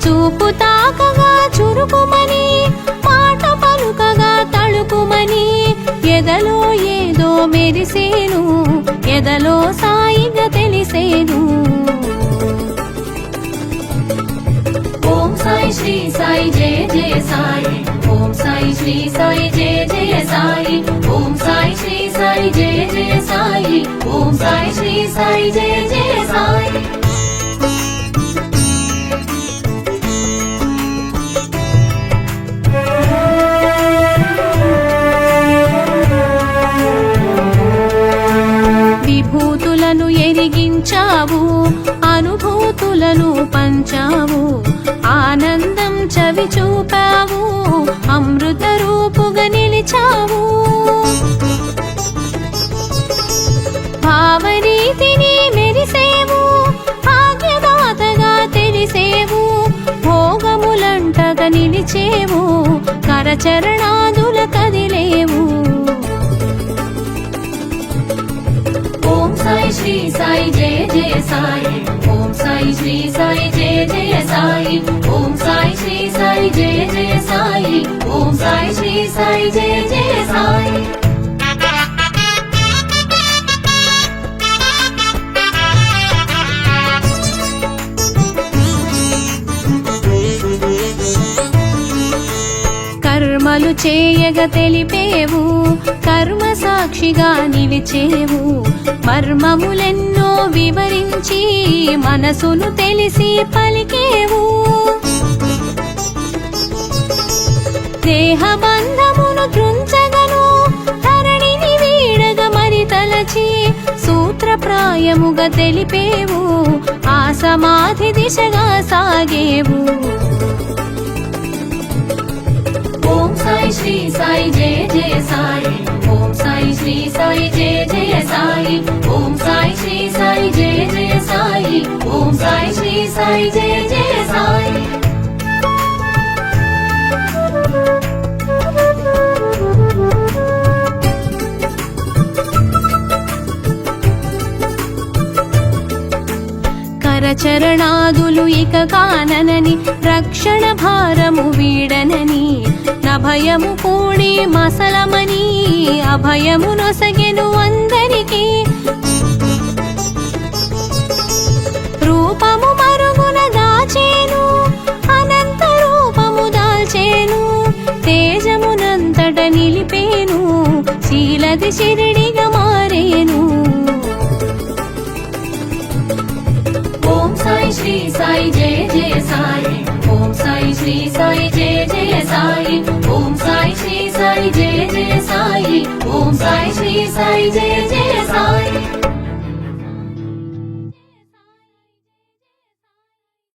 చూపు తాకగా చురుకుమని మాట పలుకగా తళుకుమని ఎదలో ఏదో మెరిసేను ఎదలో సాయిగా తెలిసేను ఓం సాయి श्री साई जय जय साई ओम साई श्री साई जय जय साई ओम साई श्री साई जय जय साई ओम साई श्री साई जय जय साई విభూతులను ఎరిగించావు అనుభూతులను పంచావు ఆనందం చవి చూపావు అమృత రూపుగా నిలిచావు భావరీతిని మెరిసేవు భాగ్యదాతగా తెలిసేవు భోగములంటగా నిలిచేవు కరచరణాదుల కదిలేవు ओम साई श्री साई जय जय साई ओम साई श्री साई जय जय साई ओम साई श्री साई जय जय साई ओम साई श्री साई जय जय साई కర్మలు చేయగ తెలిపేవు కర్మ సాక్షిగా నిలిచేవు మర్మములెన్నో వివరించి మనసును తెలిసి పలికేవు దేహబంధమును త్రుంచగను ధరణిని వీడగ మరి తలచి సూత్రప్రాయముగా తెలిపేవు ఆ సమాధి దిశగా సాగేవు ओम साई श्री साई जय जय साई ओम साई श्री साई जय जय साई ओम साई श्री साई जय जय साई ओम साई श्री साई जय जय साई కరచరణాదులు ఇక కాననని రక్షణ భారము వీడనని నభయము కూడి మసలమని అభయము నొసగెను అందరికి రూపము మరుగున దాచేను అనంత రూపము దాల్చేను తేజమునంతట నిలిపేను శీలది శిరిడిగా మారేను ओम साई श्री साई जय जय साई ओम साई श्री साई जय जय साई ओम साई श्री साई जय जय साई ओम साई श्री साई जय जय साई